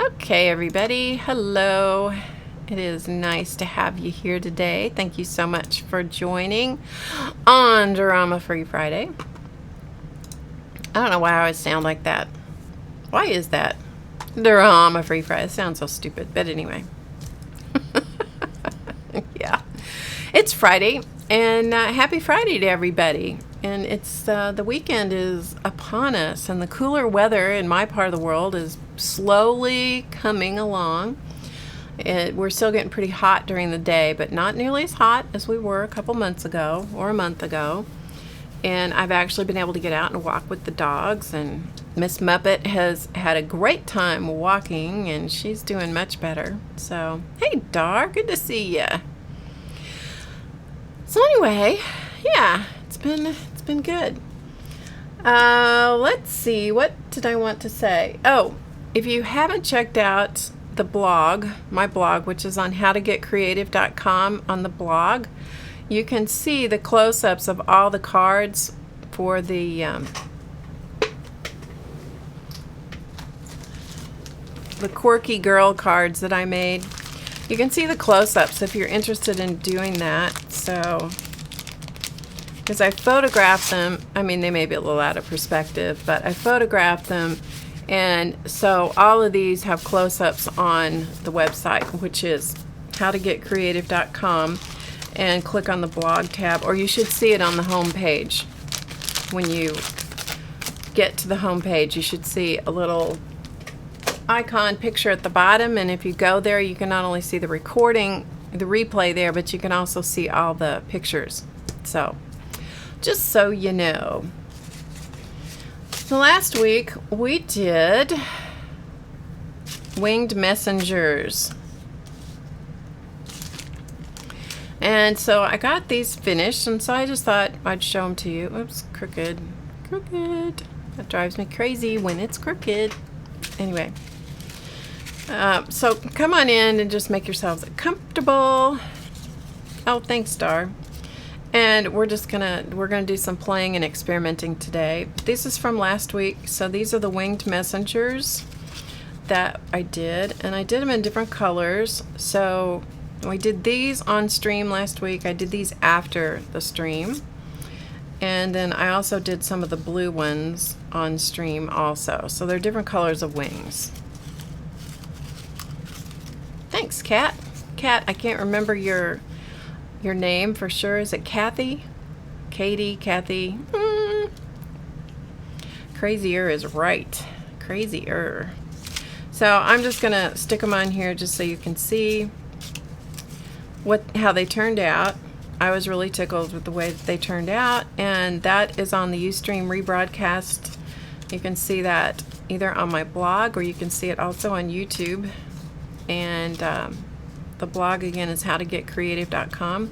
Okay, everybody. Hello. It is nice to have you here today. Thank you so much for joining on Drama Free Friday. I don't know why I always sound like that. Why is that? Drama Free Friday. It sounds so stupid, but anyway. Yeah. It's Friday, and happy Friday to everybody. And it's the weekend is upon us, and the cooler weather in my part of the world is slowly coming along. We're still getting pretty hot during the day, but not nearly as hot as we were a couple months ago or a month ago. And I've actually been able to get out and walk with the dogs, and Miss Muppet has had a great time walking, and she's doing much better. So, hey, Dar, good to see ya. So anyway, yeah, it's been good. Let's see, what did I want to say? Oh, if you haven't checked out the blog, my blog, which is on HowToGetCreative.com, on the blog, you can see the close-ups of all the cards for the quirky girl cards that I made. You can see the close-ups if you're interested in doing that. So, because I photographed them, I mean, they may be a little out of perspective, but I photographed them, and so all of these have close-ups on the website, which is HowToGetCreative.com, and click on the blog tab, or you should see it on the home page. When you get to the home page, you should see a little icon picture at the bottom, and if you go there, you can not only see the recording, the replay there, but you can also see all the pictures. So, just so you know. So last week we did winged messengers. And so I got these finished, and so I just thought I'd show them to you. Oops, crooked. That drives me crazy when it's crooked. Anyway. So come on in and just make yourselves comfortable. Oh, thanks, Star. And we're gonna do some playing and experimenting today. This is from last week. So these are the winged messengers that I did, and I did them in different colors. So we did these on stream last week. I did these after the stream, and then I also did some of the blue ones on stream also. So they're different colors of wings. Thanks, Kat. Kat, I can't remember your name for sure. Is it Kathy? Katie? Kathy? Crazier is right. Crazier. So I'm just going to stick them on here just so you can see how they turned out. I was really tickled with the way that they turned out, and that is on the Ustream Rebroadcast. You can see that either on my blog, or you can see it also on YouTube. And the blog again is HowToGetCreative.com.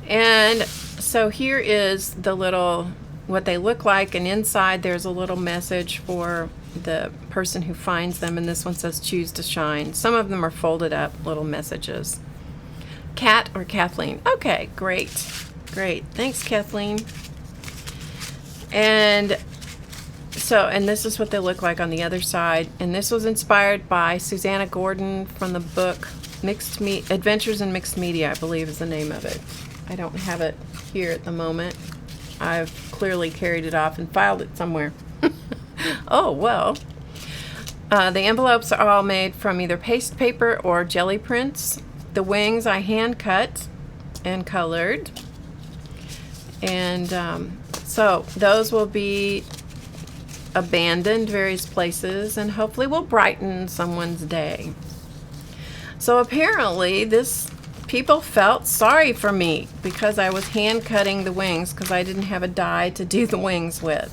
And so here is the little, what they look like, and inside there's a little message for the person who finds them, and this one says choose to shine. Some of them are folded up little messages. Kat or Kathleen? Okay, great. Thanks, Kathleen. And so, and this is what they look like on the other side. And this was inspired by Susanna Gordon from the book Adventures in Mixed Media, I believe is the name of it. I don't have it here at the moment. I've clearly carried it off and filed it somewhere. Oh, well. The envelopes are all made from either paste paper or jelly prints. The wings I hand cut and colored. And so those will be abandoned various places, and hopefully will brighten someone's day. So apparently people felt sorry for me because I was hand cutting the wings because I didn't have a die to do the wings with.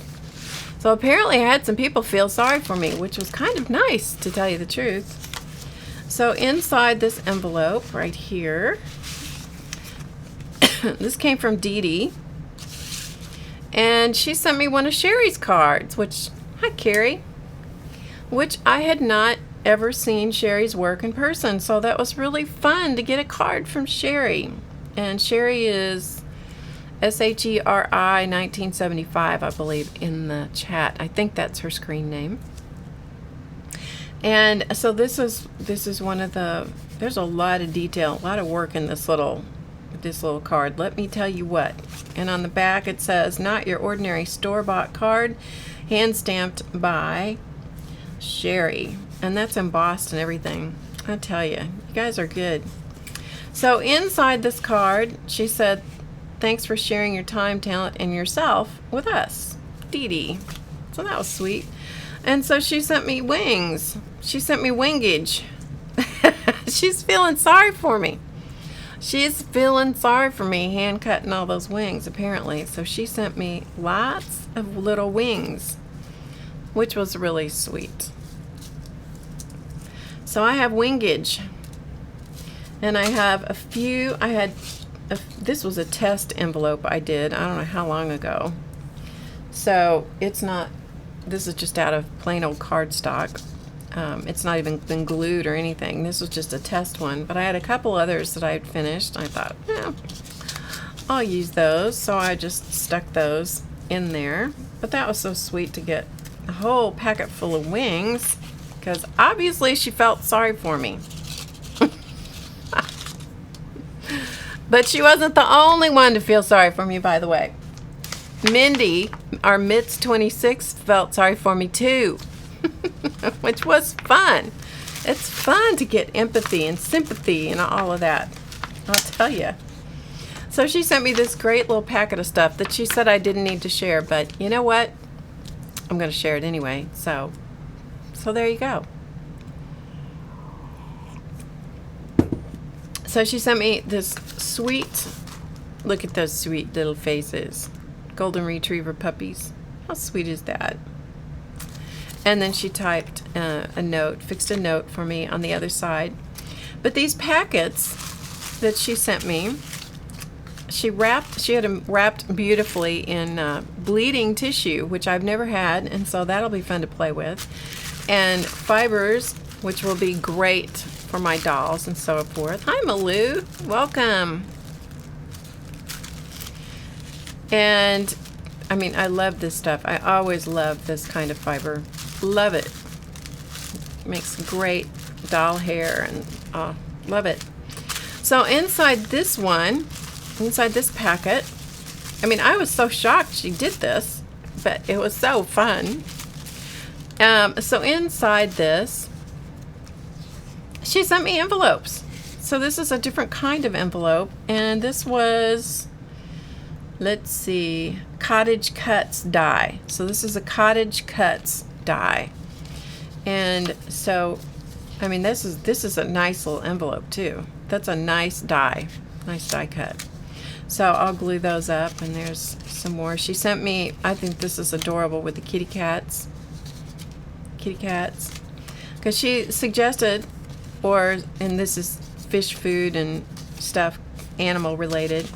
So apparently I had some people feel sorry for me, which was kind of nice, to tell you the truth. So inside this envelope right here, this came from Dee Dee, and she sent me one of Sherry's cards, hi Carrie, which I had not ever seen Sherry's work in person, so that was really fun to get a card from Sherry. And Sherry is SHERI 1975, I believe, in the chat. I think that's her screen name. And so this is one of the, there's a lot of detail, a lot of work in this little card. Let me tell you what. And on the back it says, not your ordinary store-bought card, hand stamped by Sherry. And that's embossed and everything. I tell you, you guys are good. So inside this card, she said, thanks for sharing your time, talent, and yourself with us, Dee Dee. So that was sweet. And so she sent me wings. She sent me wingage. She's feeling sorry for me. She's feeling sorry for me hand cutting all those wings, apparently. So she sent me lots of little wings, which was really sweet. So I have wingage. And I have a few, this was a test envelope I did, I don't know how long ago. So it's not, this is just out of plain old cardstock. It's not even been glued or anything. This was just a test one. But I had a couple others that I had finished. I thought, yeah, I'll use those. So I just stuck those in there. But that was so sweet to get a whole packet full of wings, because obviously she felt sorry for me. But she wasn't the only one to feel sorry for me, by the way. Mindy, our Mitts 26, felt sorry for me too, which was fun. It's fun to get empathy and sympathy and all of that, I'll tell you. So she sent me this great little packet of stuff that she said I didn't need to share, but you know what? I'm going to share it anyway. So there you go. So she sent me this sweet, look at those sweet little faces. Golden Retriever puppies. How sweet is that? And then she typed a note, fixed a note for me on the other side. But these packets that she sent me, she had them wrapped beautifully in bleeding tissue, which I've never had, and so that'll be fun to play with. And fibers, which will be great for my dolls and so forth. Hi, Malou. Welcome. And I mean, I love this stuff. I always love this kind of fiber. Love it. Makes great doll hair, and love it. So inside this packet, I mean, I was so shocked she did this, but it was so fun. So inside this, she sent me envelopes. So this is a different kind of envelope, and this was, let's see, Cottage Cuts die. So this is a Cottage Cuts die. And so, I mean, this is a nice little envelope too. That's a nice die cut. So I'll glue those up, and there's some more. She sent me, I think this is adorable with the kitty cats. Because she suggested, and this is fish food and stuff, animal related.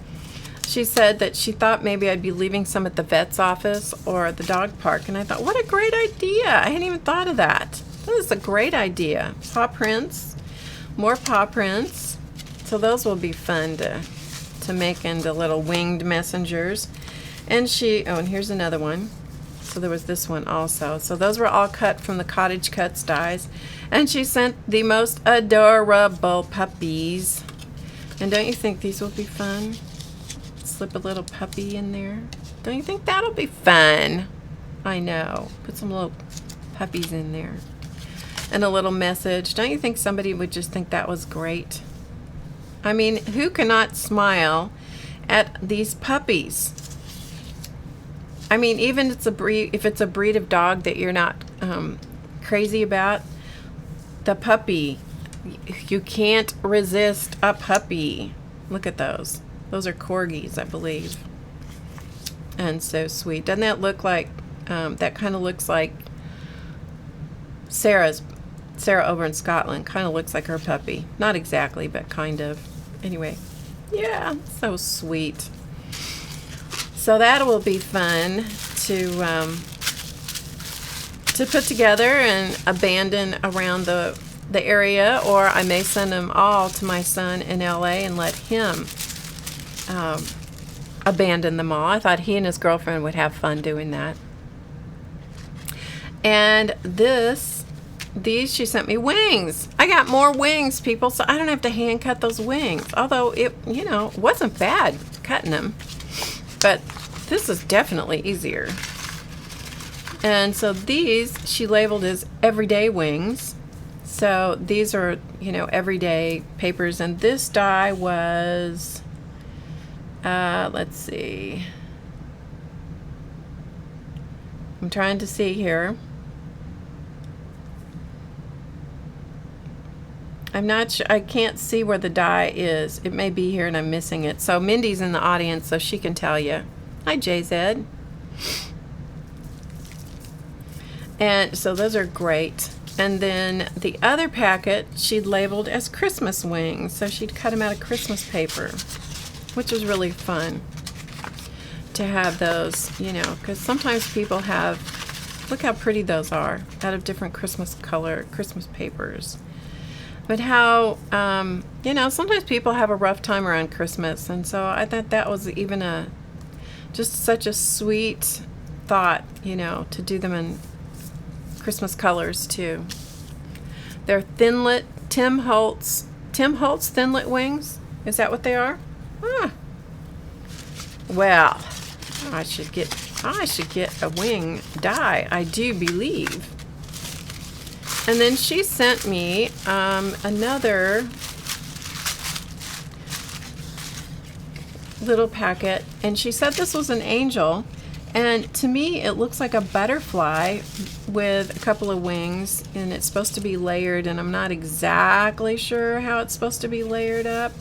She said that she thought maybe I'd be leaving some at the vet's office or at the dog park. And I thought, what a great idea. I hadn't even thought of that. That is a great idea. Paw prints, more paw prints. So those will be fun to make into little winged messengers. And and here's another one. So there was this one also. So those were all cut from the Cottage Cuts dies. And she sent the most adorable puppies. And don't you think these will be fun? Slip a little puppy in there. Don't you think that'll be fun? I know. Put some little puppies in there. And a little message. Don't you think somebody would just think that was great? I mean, who cannot smile at these puppies? I mean, even if it's a breed of dog that you're not crazy about, the puppy, you can't resist a puppy. Look at those. Those are corgis, I believe. And so sweet. Doesn't that look like, that kind of looks like Sarah over in Scotland. Kind of looks like her puppy. Not exactly, but kind of. Anyway, yeah, so sweet. So that will be fun to put together and abandon around the area, or I may send them all to my son in LA and let him abandon them all. I thought he and his girlfriend would have fun doing that. And this these, she sent me wings. I got more wings, people, so I don't have to hand cut those wings. Although it, you know, wasn't bad cutting them. But this is definitely easier. And so these she labeled as everyday wings. So these are, you know, everyday papers. And this die was, let's see. I'm trying to see here. I'm not sure, I can't see where the die is. It may be here and I'm missing it. So Mindy's in the audience, so she can tell you. Hi, JZ. And so those are great. And then the other packet she'd labeled as Christmas wings. So she'd cut them out of Christmas paper, which was really fun to have those, you know, because sometimes people have, look how pretty those are, out of different Christmas color, Christmas papers. But how, you know, sometimes people have a rough time around Christmas. And so I thought that was even just such a sweet thought, you know, to do them in Christmas colors too. They're Thinlit, Tim Holtz Thinlit wings. Is that what they are? Ah. Well, I should get a wing die, I do believe. And then she sent me another little packet, and she said this was an angel, and to me it looks like a butterfly with a couple of wings, and it's supposed to be layered, and I'm not exactly sure how it's supposed to be layered up,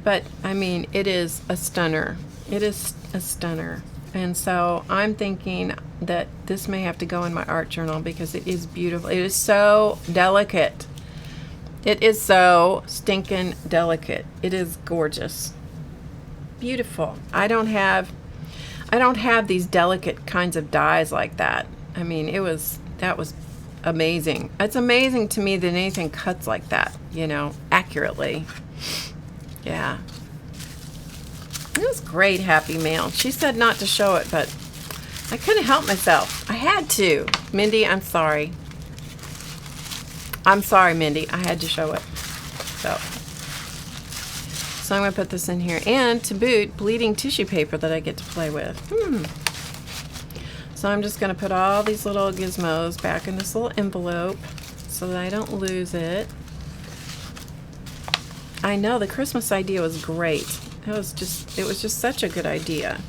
but I mean, it is a stunner. It is a stunner. And so I'm thinking that this may have to go in my art journal because it is beautiful. It is so delicate. It is so stinking delicate. It is gorgeous. Beautiful. I don't have these delicate kinds of dyes like that. I mean, that was amazing. It's amazing to me that anything cuts like that, you know, accurately. Yeah. It was great, Happy Mail. She said not to show it, but I couldn't help myself. I had to. Mindy, I'm sorry. I'm sorry, Mindy. I had to show it. So I'm going to put this in here. And to boot, bleeding tissue paper that I get to play with. So I'm just going to put all these little gizmos back in this little envelope so that I don't lose it. I know, the Christmas idea was great. It was just such a good idea.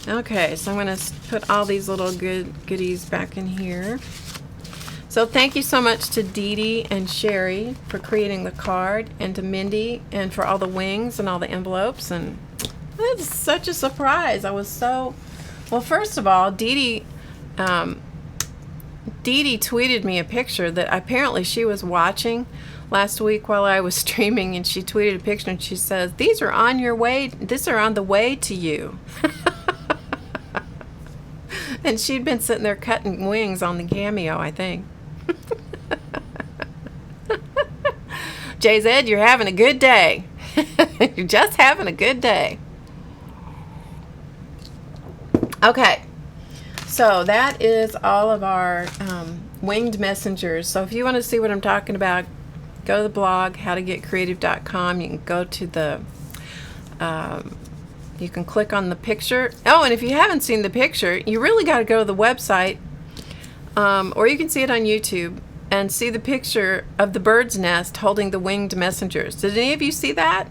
Okay, so I'm going to put all these little goodies back in here. So thank you so much to Dee Dee and Sherry for creating the card, and to Mindy and for all the wings and all the envelopes. And it's such a surprise. I was so, well, first of all, Dee Dee tweeted me a picture that apparently she was watching last week while I was streaming, and she tweeted a picture and she says, these are on the way to you. And she'd been sitting there cutting wings on the Cameo, I think. JZ, you're having a good day. You're just having a good day. Okay, so that is all of our winged messengers. So if you want to see what I'm talking about, go to the blog, HowToGetCreative.com. You can go to the, you can click on the picture. Oh, and if you haven't seen the picture, you really got to go to the website, or you can see it on YouTube and see the picture of the bird's nest holding the winged messengers. Did any of you see that?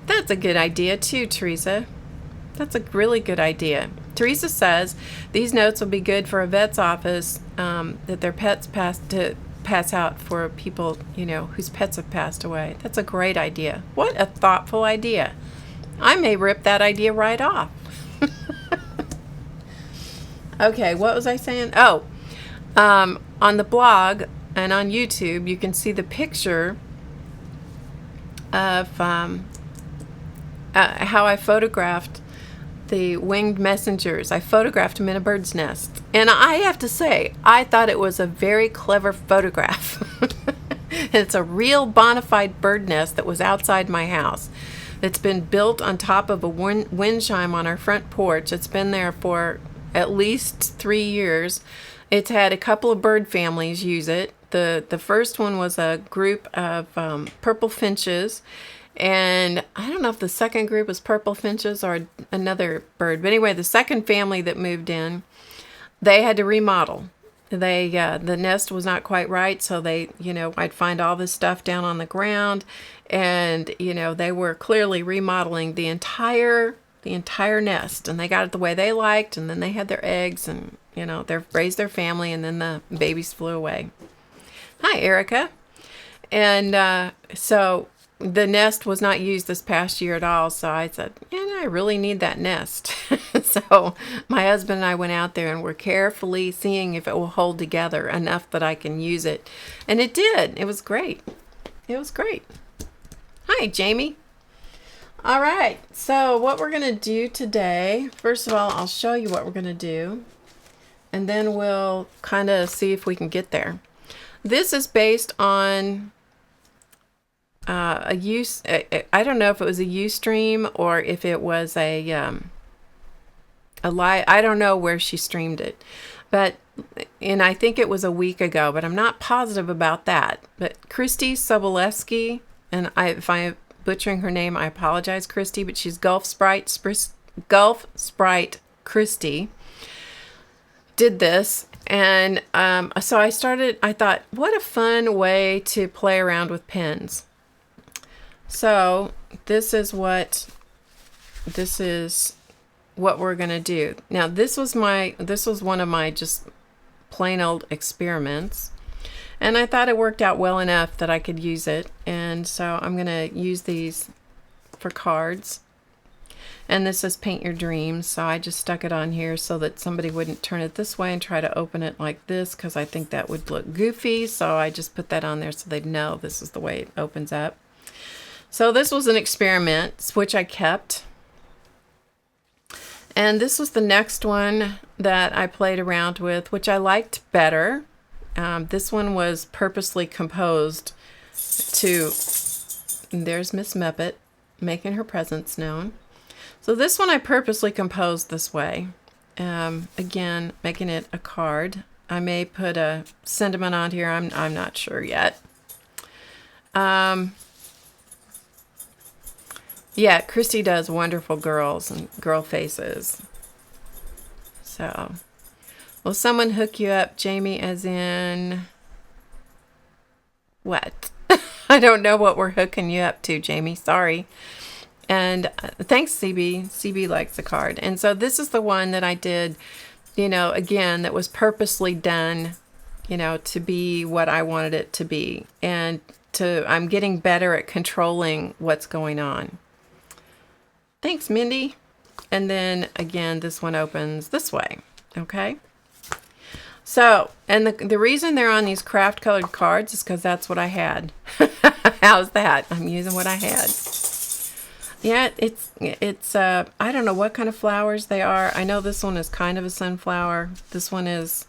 That's a good idea too, Teresa. That's a really good idea. Teresa says these notes will be good for a vet's office that their pets pass out for people, you know, whose pets have passed away. That's a great idea. What a thoughtful idea. I may rip that idea right off. Okay, what was I saying? Oh, on the blog and on YouTube, you can see the picture of how I photographed the winged messengers. I photographed them in a bird's nest. And I have to say, I thought it was a very clever photograph. It's a real bona fide bird nest that was outside my house. It's been built on top of a wind chime on our front porch. It's been there for at least 3 years. it's had a couple of bird families use it. The first one was a group of purple finches, and I don't know if the second group was purple finches or another bird. But anyway, the second family that moved in, they had to remodel. The nest was not quite right, so I'd find all this stuff down on the ground, and they were clearly remodeling the entire nest, and they got it the way they liked, and then they had their eggs, and they raised their family, and then the babies flew away. Hi, Erica. And so the nest was not used this past year at all, so I said, I really need that nest. So my husband and I went out there and were carefully seeing if it will hold together enough that I can use it. And it did. It was great. It was great. Hi, Jamie. All right, so what we're going to do today, first of all, I'll show you what we're going to do, and then we'll kind of see if we can get there. This is based on I don't know if it was a Ustream or if it was a live. I don't know where she streamed it, and I think it was a week ago, but I'm not positive about that. But Christy Sobolewski, and if I'm butchering her name, I apologize, Christy, but she's Gulf Sprite Christy, did this. And so I thought, what a fun way to play around with pens. So this is what we're going to do. Now, this was one of my just plain old experiments. And I thought it worked out well enough that I could use it. And so I'm going to use these for cards. And this is Paint Your Dreams. So I just stuck it on here so that somebody wouldn't turn it this way and try to open it like this, because I think that would look goofy. So I just put that on there so they'd know this is the way it opens up. So this was an experiment, which I kept. And this was the next one that I played around with, which I liked better. This one was purposely composed to, there's Miss Muppet making her presence known. So this one I purposely composed this way. Again, making it a card. I may put a sentiment on here. I'm not sure yet. Yeah, Christy does wonderful girls and girl faces. So, will someone hook you up, Jamie, as in what? I don't know what we're hooking you up to, Jamie. Sorry. And thanks, CB. CB likes the card. And so this is the one that I did, again, that was purposely done, to be what I wanted it to be. And I'm getting better at controlling what's going on. Thanks, Mindy. And then again, this one opens this way. Okay. So, and the reason they're on these craft colored cards is because that's what I had. How's that? I'm using what I had. Yeah, it's I don't know what kind of flowers they are. I know this one is kind of a sunflower. This one is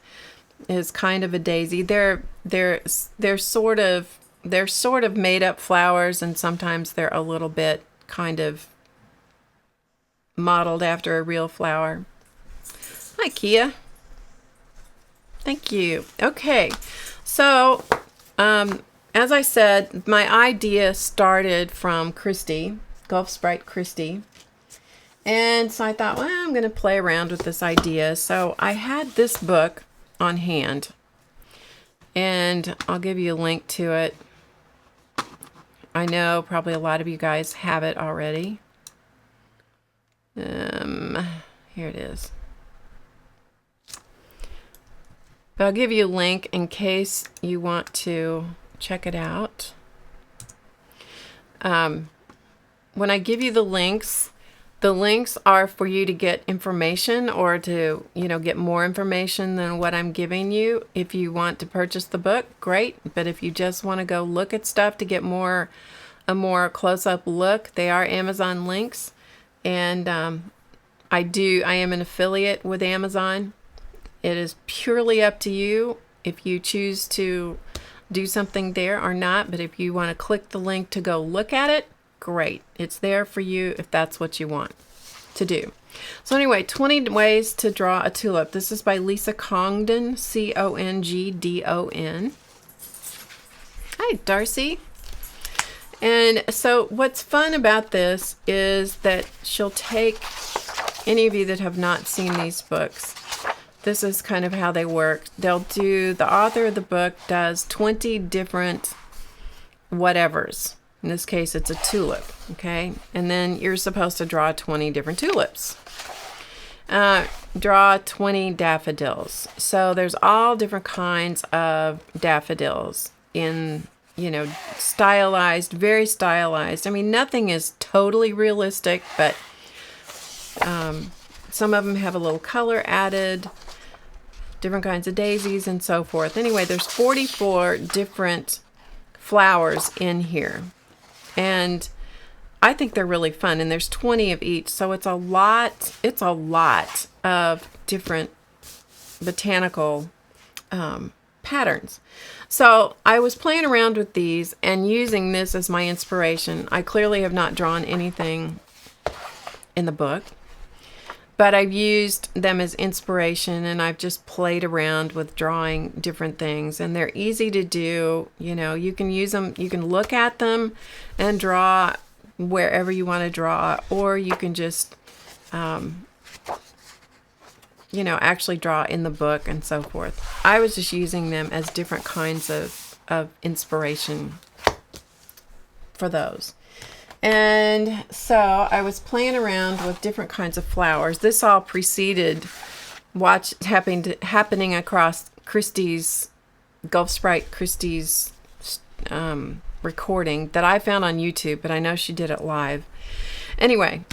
kind of a daisy. They're sort of made up flowers, and sometimes they're a little bit kind of modeled after a real flower. Hi, Kia. Thank you. Okay, so as I said, my idea started from Christy, Gulf Sprite Christy, and so I thought, well, I'm going to play around with this idea. So I had this book on hand, and I'll give you a link to it. I know probably a lot of you guys have it already. Here it is. But I'll give you a link in case you want to check it out. When I give you the links are for you to get information, or to, get more information than what I'm giving you. If you want to purchase the book, great. But if you just want to go look at stuff to get a more close-up look, they are Amazon links. And I am an affiliate with Amazon. It is purely up to you if you choose to do something there or not. But if you want to click the link to go look at it, great. It's there for you if that's what you want to do. So anyway, 20 ways to draw a tulip. This is by Lisa Congdon, Congdon. Hi, Darcy. And so what's fun about this is that she'll take, any of you that have not seen these books, this is kind of how they work. They'll do, the author of the book does 20 different whatevers. In this case, it's a tulip, okay? And then you're supposed to draw 20 different tulips. Draw 20 daffodils. So there's all different kinds of daffodils in, you know, stylized, very stylized. I mean, nothing is totally realistic, but some of them have a little color added, different kinds of daisies and so forth. Anyway, there's 44 different flowers in here. And I think they're really fun, and there's 20 of each, so it's a lot of different botanical patterns. So I was playing around with these and using this as my inspiration. I clearly have not drawn anything in the book, but I've used them as inspiration, and I've just played around with drawing different things, and they're easy to do. You know, you can use them, you can look at them and draw wherever you want to draw, or you can just you know, actually draw in the book and so forth. I was just using them as different kinds of inspiration for those. And so I was playing around with different kinds of flowers. This all preceded happening across Christie's, Gulf Sprite Christie's recording that I found on YouTube, but I know she did it live. Anyway,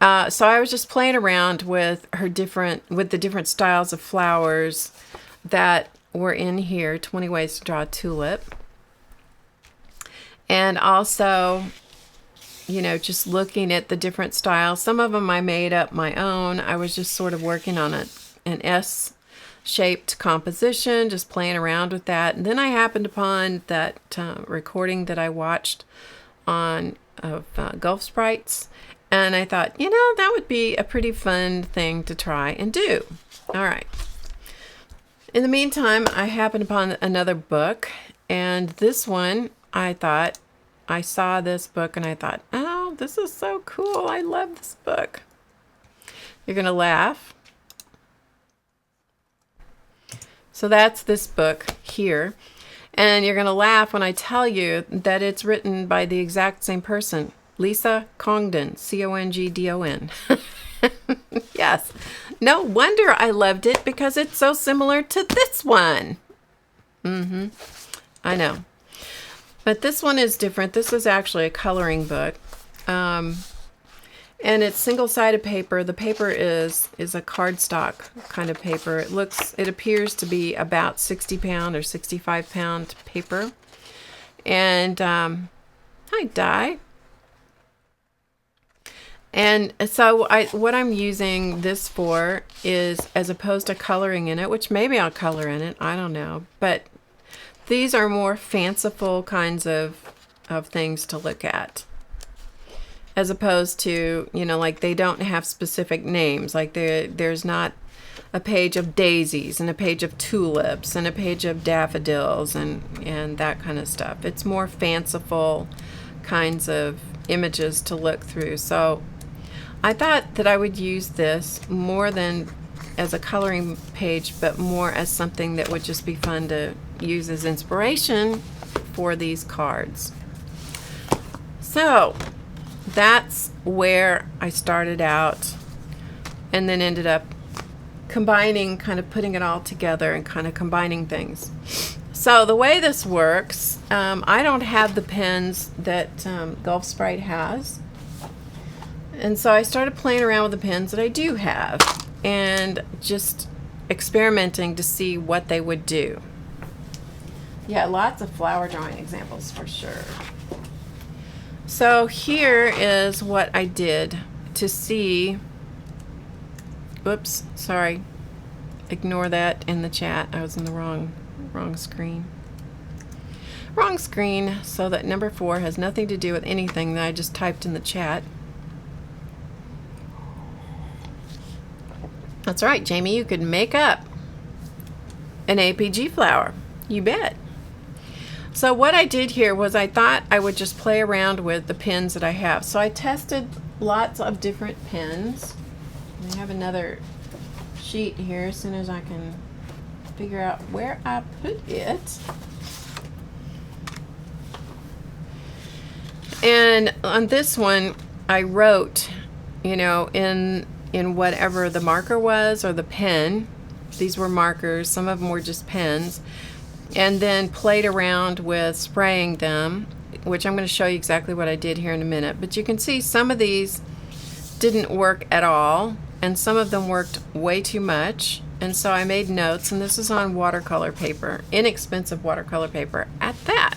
so I was just playing around with the different styles of flowers that were in here, 20 ways to draw a tulip. And also, you know, just looking at the different styles. Some of them I made up my own. I was just sort of working on an S-shaped composition, just playing around with that. And then I happened upon that recording that I watched of Gulf Sprites. And I thought, you know, that would be a pretty fun thing to try and do. All right. In the meantime, I happened upon another book. And this one, I saw this book and I thought, oh, this is so cool. I love this book. You're going to laugh. So that's this book here. And you're going to laugh when I tell you that it's written by the exact same person. Lisa Congdon, Congdon. Yes. No wonder I loved it, because it's so similar to this one. I know. But this one is different. This is actually a coloring book. And it's single-sided paper. The paper is a cardstock kind of paper. It appears to be about 60-pound or 65-pound paper. And hi, Di. And so what I'm using this for is, as opposed to coloring in it, which maybe I'll color in it, I don't know, but these are more fanciful kinds of things to look at, as opposed to, you know, like they don't have specific names. Like there's not a page of daisies and a page of tulips and a page of daffodils and that kind of stuff. It's more fanciful kinds of images to look through. So I thought that I would use this more than as a coloring page, but more as something that would just be fun to use as inspiration for these cards. So that's where I started out, and then ended up combining, kind of putting it all together and kind of combining things. So the way this works, I don't have the pens that Gulf Sprite has. And so I started playing around with the pens that I do have and just experimenting to see what they would do. Yeah, lots of flower drawing examples for sure. So here is what I did to see. Whoops, sorry. Ignore that in the chat. I was in the wrong screen. Wrong screen, so that number 4 has nothing to do with anything that I just typed in the chat. That's right, Jamie, you could make up an APG flower. You bet. So what I did here was I thought I would just play around with the pens that I have. So I tested lots of different pens. I have another sheet here as soon as I can figure out where I put it. And on this one, I wrote, you know, in whatever the marker was or the pen. These were markers. Some of them were just pens. And then played around with spraying them, which I'm going to show you exactly what I did here in a minute. But you can see some of these didn't work at all, and some of them worked way too much. And so I made notes, and this is on watercolor paper, inexpensive watercolor paper at that.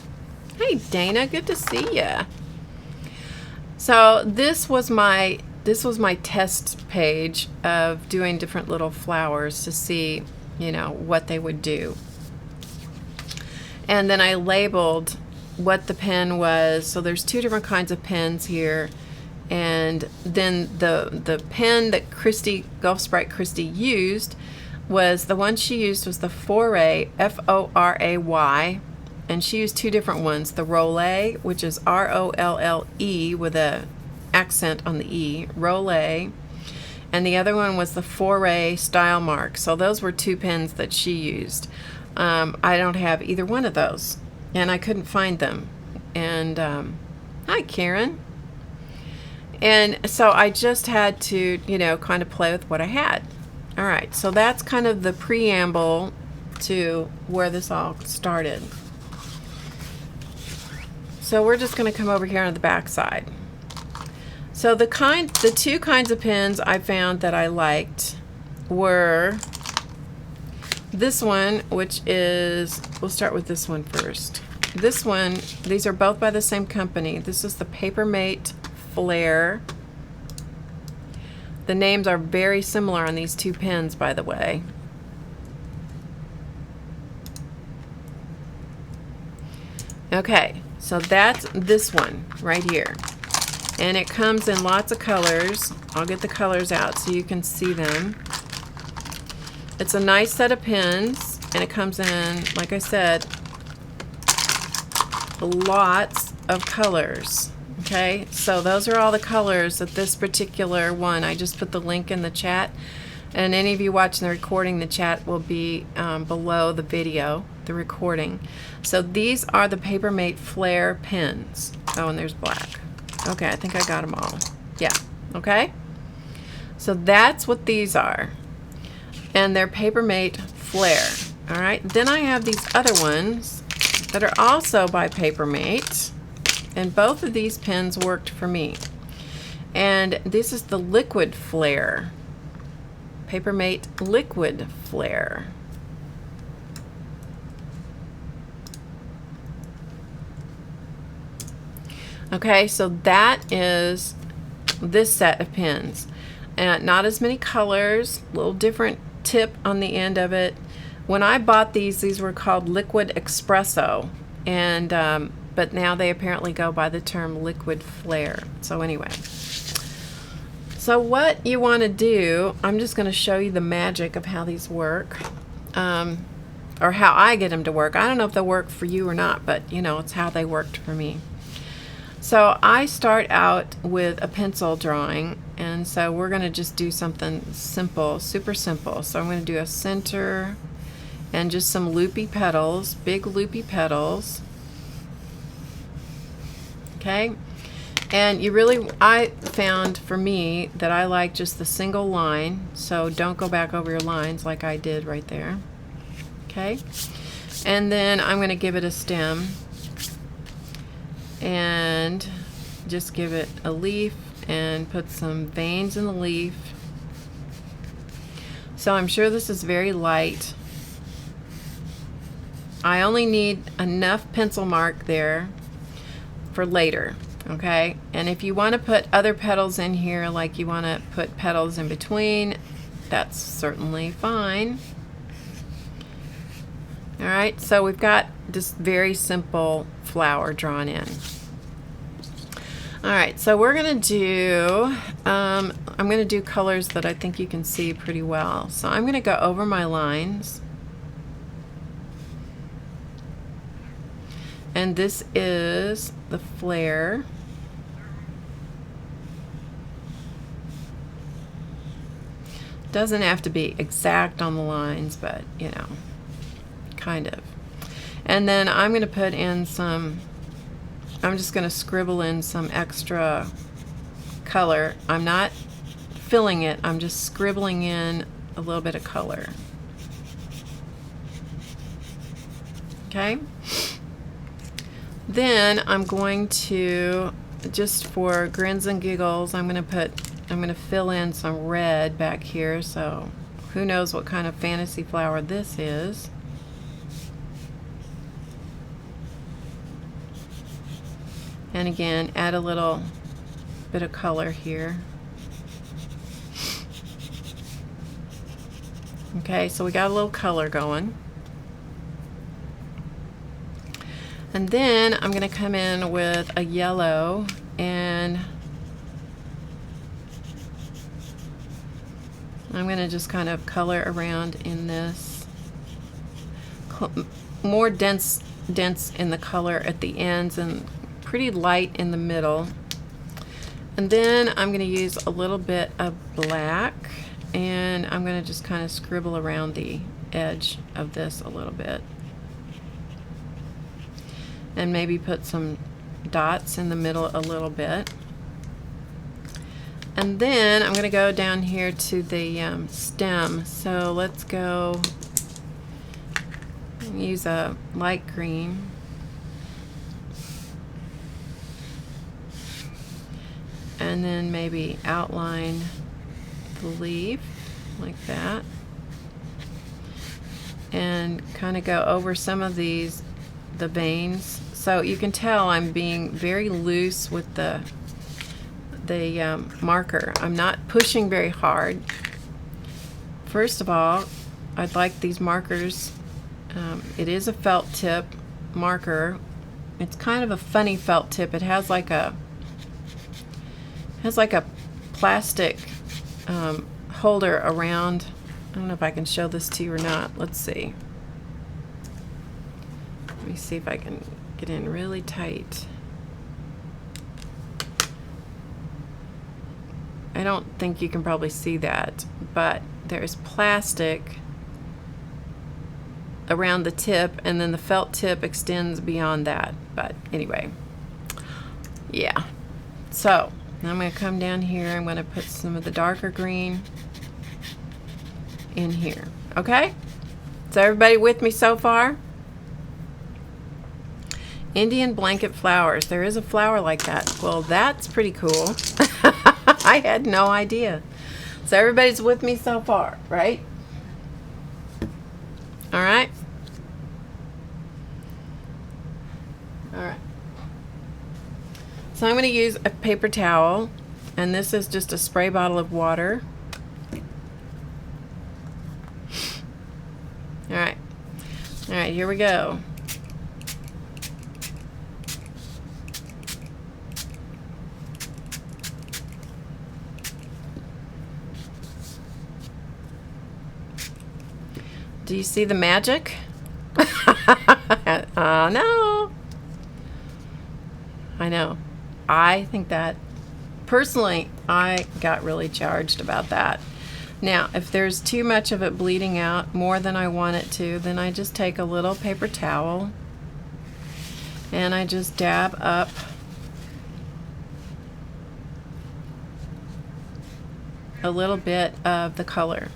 Hey Dana, good to see ya. So this was my test page of doing different little flowers to see, you know, what they would do. And then I labeled what the pen was. So there's two different kinds of pens here. And then the pen that Golf Sprite Christy used was, the one she used was the Foray, F-O-R-A-Y. And she used two different ones. The Rollet, which is R-O-L-L-E with a accent on the E, Rollet. And the other one was the Foray Style Mark. So those were two pens that she used. I don't have either one of those, and I couldn't find them. And hi Karen. And so I just had to, you know, kind of play with what I had. All right, so that's kind of the preamble to where this all started. So we're just going to come over here on the back side. So the two kinds of pens I found that I liked were this one, which is, we'll start with this one first. This one, these are both by the same company. This is the PaperMate Flair. The names are very similar on these two pens, by the way. Okay, so that's this one right here. And it comes in lots of colors. I'll get the colors out so you can see them. It's a nice set of pens, and it comes in, like I said, lots of colors. Okay, so those are all the colors that this particular one, I just put the link in the chat, and any of you watching the recording, the chat will be below the video, the recording. So these are the PaperMate Flair pens. Oh, and there's black. Okay, I think I got them all. Yeah, okay. So that's what these are. And they're PaperMate Flair. All right, then I have these other ones that are also by PaperMate, and both of these pens worked for me. And this is the Liquid Flair, PaperMate Liquid Flair. Okay, so that is this set of pens. And not as many colors, a little different tip on the end of it. When I bought these were called Liquid Expresso, and but now they apparently go by the term Liquid Flair. So anyway, so what you want to do, I'm just going to show you the magic of how these work, or how I get them to work. I don't know if they'll work for you or not, but you know, it's how they worked for me. So I start out with a pencil drawing, and so we're going to just do something simple, super simple. So I'm going to do a center and just some loopy petals, big loopy petals. Okay, and I found for me that I like just the single line, so don't go back over your lines like I did right there. Okay, and then I'm going to give it a stem and just give it a leaf and put some veins in the leaf. So I'm sure this is very light. I only need enough pencil mark there for later, okay? And if you want to put other petals in here, like you want to put petals in between, that's certainly fine. All right, so we've got this very simple flower drawn in. Alright, so we're going to do, I'm going to do colors that I think you can see pretty well. So I'm going to go over my lines. And this is the Flair. Doesn't have to be exact on the lines, but you know, kind of. And then I'm going to put in some, I'm just going to scribble in some extra color. I'm not filling it, I'm just scribbling in a little bit of color. Okay? Then I'm going to, just for grins and giggles, I'm going to fill in some red back here, so who knows what kind of fantasy flower this is. And again, add a little bit of color here. Okay, so we got a little color going. And then I'm going to come in with a yellow, and I'm going to just kind of color around in this. More dense in the color at the ends and pretty light in the middle. And then I'm going to use a little bit of black, and I'm going to just kind of scribble around the edge of this a little bit. And maybe put some dots in the middle a little bit. And then I'm going to go down here to the stem. So let's go use a light green. And then maybe outline the leaf like that. And kind of go over some of the veins. So you can tell I'm being very loose with the marker. I'm not pushing very hard. First of all, I'd like these markers, it is a felt tip marker. It's kind of a funny felt tip. It has like a plastic holder around. I don't know if I can show this to you or not. Let's see. Let me see if I can get in really tight. I don't think you can probably see that, but there's plastic around the tip, and then the felt tip extends beyond that. But anyway, yeah. So now I'm going to come down here. I'm going to put some of the darker green in here. Okay? Is everybody with me so far? Indian blanket flowers. There is a flower like that. Well, that's pretty cool. I had no idea. So everybody's with me so far, right? All right? All right. So I'm going to use a paper towel, and this is just a spray bottle of water. All right. All right, here we go. Do you see the magic? No. I know. I think that, personally, I got really charged about that. Now, if there's too much of it bleeding out, more than I want it to, then I just take a little paper towel and I just dab up a little bit of the color.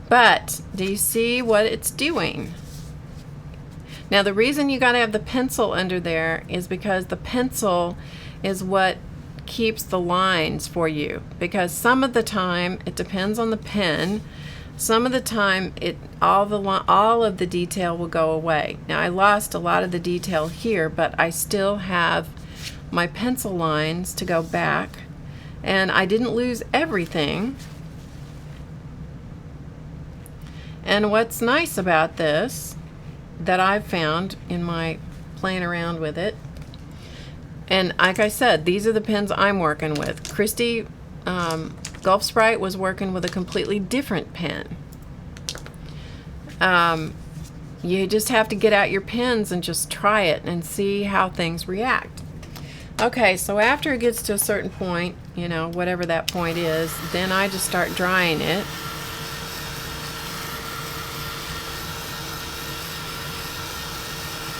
But do you see what it's doing? Now the reason you gotta have the pencil under there is because the pencil is what keeps the lines for you, because some of the time it depends on the pen. Some of the time all of the detail will go away. Now I lost a lot of the detail here, but I still have my pencil lines to go back, and I didn't lose everything. And what's nice about this, that I've found in my playing around with it. And like I said, these are the pens I'm working with. Christy Gulf Sprite was working with a completely different pen. You just have to get out your pens and just try it and see how things react. Okay, so after it gets to a certain point, you know, whatever that point is, then I just start drying it.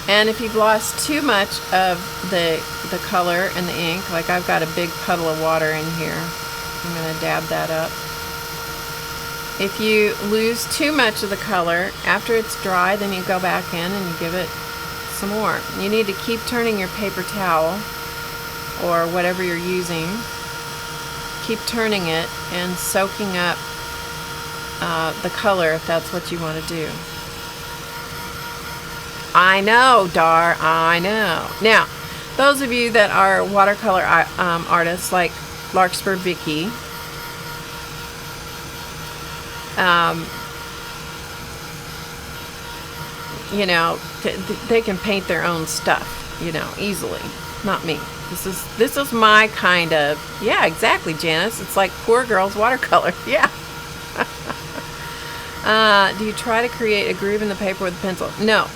And if you've lost too much of the color and the ink, like I've got a big puddle of water in here, I'm going to dab that up. If you lose too much of the color, after it's dry, then you go back in and you give it some more. You need to keep turning your paper towel or whatever you're using. Keep turning it and soaking up the color if that's what you want to do. I know, Dar, I know. Now, those of you that are watercolor artists like Larkspur Vicky, you know, they can paint their own stuff, you know, easily. Not me. This is my kind of, yeah, exactly, Janice. It's like poor girl's watercolor. Yeah. Do you try to create a groove in the paper with a pencil? No.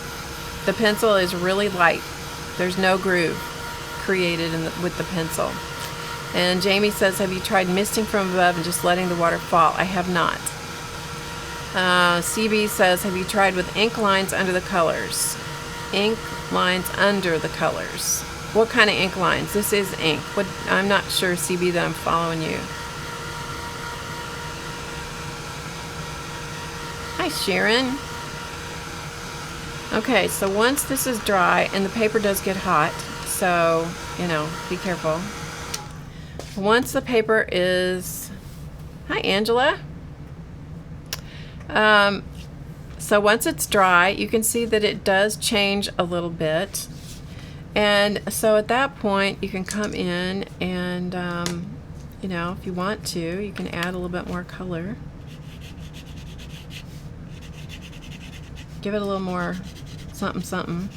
The pencil is really light. There's no groove created with the pencil. And Jamie says, have you tried misting from above and just letting the water fall? I have not. CB says, have you tried with ink lines under the colors? Ink lines under the colors. What kind of ink lines? This is ink. I'm not sure, CB, that I'm following you. Hi, Sharon. Okay, so once this is dry, and the paper does get hot, so, you know, be careful. Once the paper is... Hi, Angela. So once it's dry, you can see that it does change a little bit. And so at that point, you can come in and, you know, if you want to, you can add a little bit more color. Give it a little more something, something.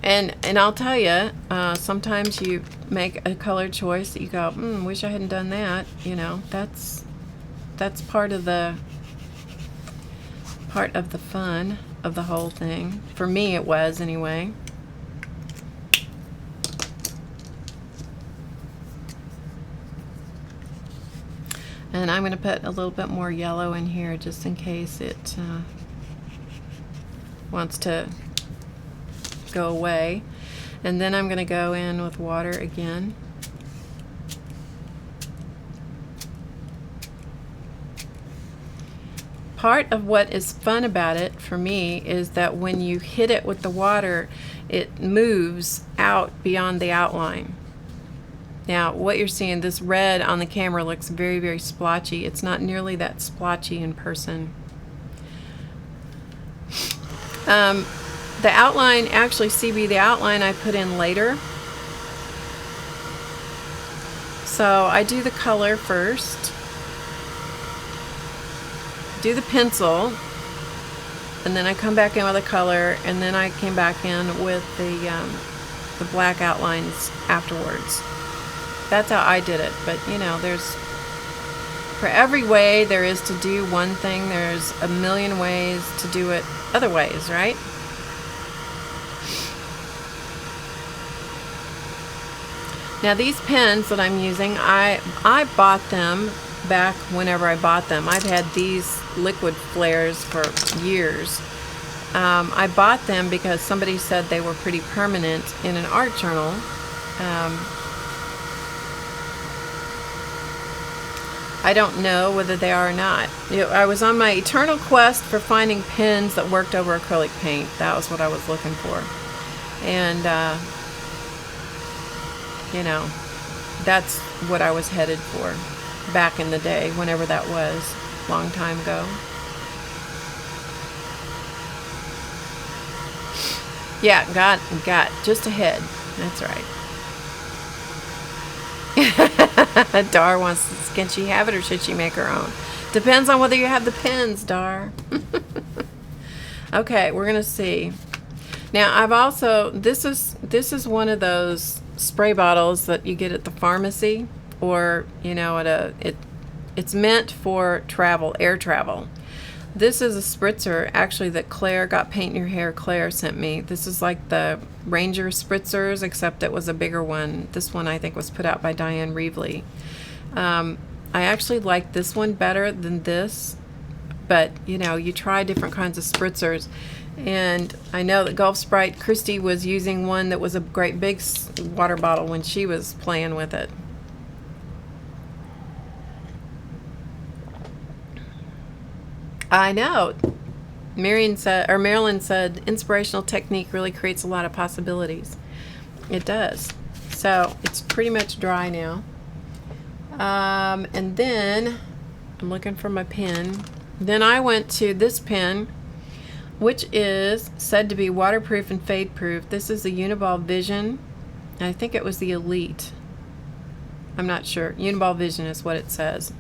And I'll tell you, sometimes you make a color choice that you go, wish I hadn't done that. You know, that's part of the fun of the whole thing. For me, it was anyway. And I'm going to put a little bit more yellow in here just in case it wants to go away. And then I'm going to go in with water again. Part of what is fun about it for me is that when you hit it with the water, it moves out beyond the outline. Now, what you're seeing, this red on the camera looks very, very splotchy. It's not nearly that splotchy in person. The outline, actually, CB, the outline I put in later. So I do the color first, do the pencil, and then I come back in with a color, and then I came back in with the black outlines afterwards. That's how I did it. But you know, for every way there is to do one thing, there's a million ways to do it other ways, right? Now these pens that I'm using, I bought them back whenever I bought them. I've had these liquid Flairs for years. I bought them because somebody said they were pretty permanent in an art journal. I don't know whether they are or not. You know, I was on my eternal quest for finding pens that worked over acrylic paint. That was what I was looking for. And, you know, that's what I was headed for back in the day, whenever that was, long time ago. Yeah, got just ahead. That's right. Dar wants, can she have it or should she make her own? Depends on whether you have the pens, Dar. Okay, we're gonna see. Now I've also, this is one of those spray bottles that you get at the pharmacy, or you know, it's meant for travel, air travel. This is a spritzer actually that Claire got Paint Your Hair. Claire sent me. This is like the Ranger spritzers, except it was a bigger one. This one I think was put out by Diane Reevely. I actually like this one better than this, but you know, you try different kinds of spritzers. And I know that Gulf Sprite, Christy was using one that was a great big water bottle when she was playing with it. I know. Marilyn said, inspirational technique really creates a lot of possibilities. It does. So it's pretty much dry now. And then I'm looking for my pen. Then I went to this pen, which is said to be waterproof and fade proof. This is the Uniball Vision. I think it was the Elite. I'm not sure. Uniball Vision is what it says.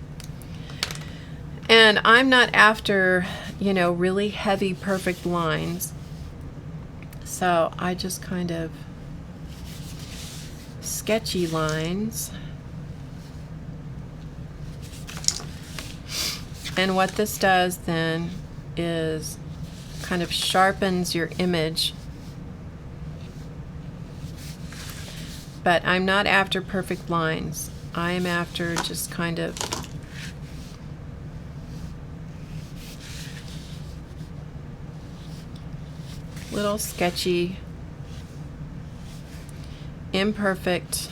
And I'm not after, you know, really heavy, perfect lines. So I just kind of sketchy lines. And what this does then is kind of sharpens your image. But I'm not after perfect lines. I am after just kind of little sketchy, imperfect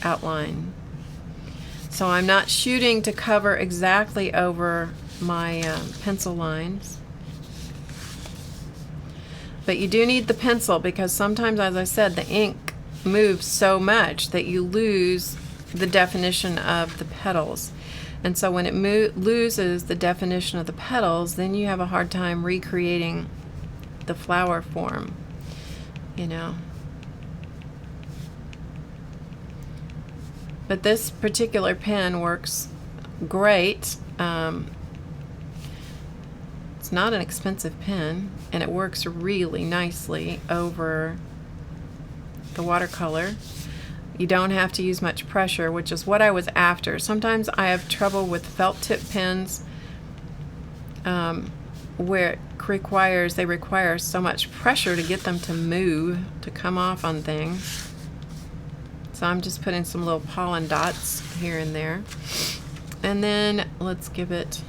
outline. So I'm not shooting to cover exactly over my pencil lines. But you do need the pencil because sometimes, as I said, the ink moves so much that you lose the definition of the petals. And so when it loses the definition of the petals, then you have a hard time recreating the flower form, you know. But this particular pen works great. It's not an expensive pen, and it works really nicely over the watercolor. You don't have to use much pressure, which is what I was after. Sometimes I have trouble with felt tip pens where they require so much pressure to get them to move, to come off on things. So I'm just putting some little pollen dots here and there. And then let's give it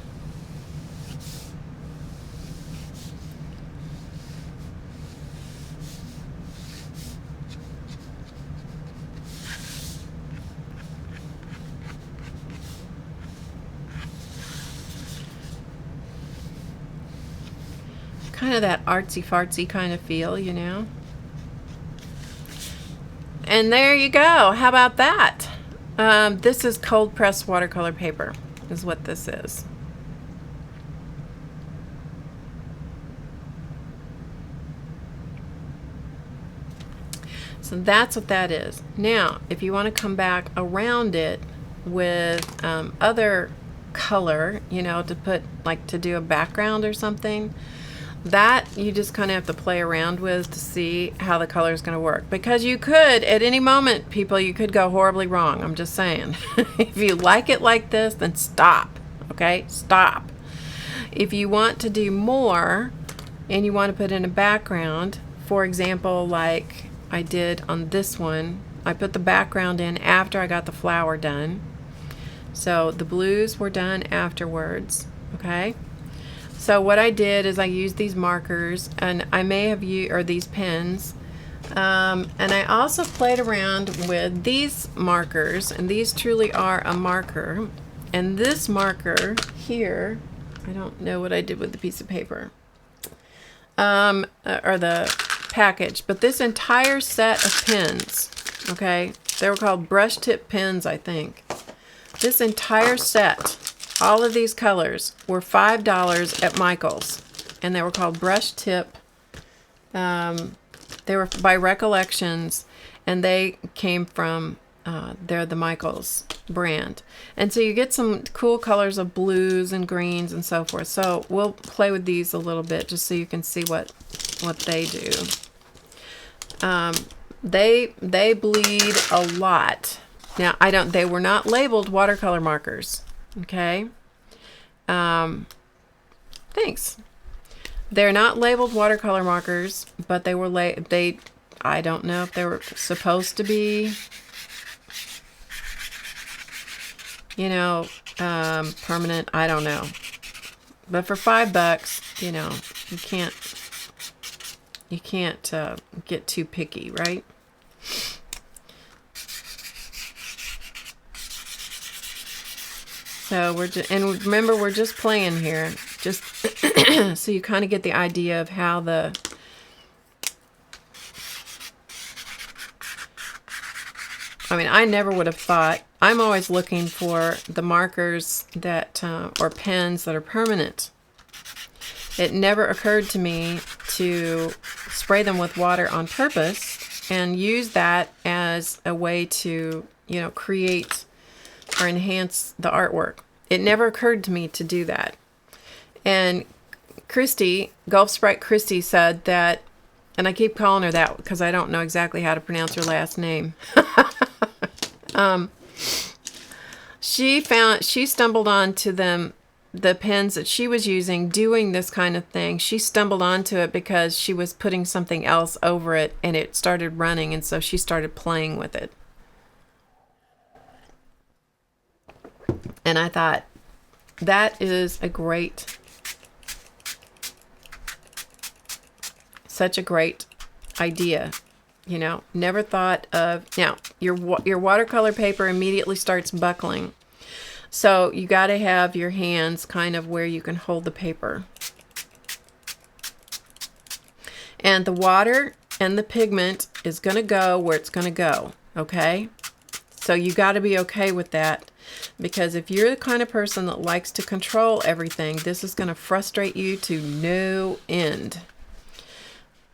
kind of that artsy-fartsy kind of feel, you know. And there you go. How about that? This is cold pressed watercolor paper, is what this is. So that's what that is. Now, if you want to come back around it with other color, you know, to put, like to do a background or something, that you just kind of have to play around with to see how the color is going to work. Because you could, at any moment, people, you could go horribly wrong. I'm just saying. If you like it like this, then stop. Okay? Stop. If you want to do more and you want to put in a background, for example, like I did on this one, I put the background in after I got the flower done. So the blues were done afterwards. Okay? So what I did is I used these markers, and I may have used, or these pens, and I also played around with these markers, and these truly are a marker. And this marker here, I don't know what I did with the piece of paper, or the package, but this entire set of pens, okay, they were called brush tip pens, I think. This entire set, all of these colors, were $5 at Michael's, and they were called brush tip. They were by Recollections, and they came from they're the Michael's brand. And so you get some cool colors of blues and greens and so forth. So we'll play with these a little bit just so you can see what they do. They bleed a lot. Now they were not labeled watercolor markers. Okay. Thanks. They're not labeled watercolor markers, but they were I don't know if they were supposed to be, you know, permanent. I don't know. But for $5, you know, you can't get too picky, right? So and remember, we're just playing here, just so you kind of get the idea of how I never would have thought. I'm always looking for the markers that, or pens that are permanent. It never occurred to me to spray them with water on purpose and use that as a way to, you know, create or enhance the artwork. It never occurred to me to do that. And Gulf Sprite Christy said that, and I keep calling her that because I don't know exactly how to pronounce her last name. She stumbled onto the pens that she was using doing this kind of thing. She stumbled onto it because she was putting something else over it and it started running, and so she started playing with it. And I thought, that is such a great idea. You know, never thought of. Now, your watercolor paper immediately starts buckling. So you got to have your hands kind of where you can hold the paper. And the water and the pigment is going to go where it's going to go, okay? So you got to be okay with that, because if you're the kind of person that likes to control everything, this is going to frustrate you to no end.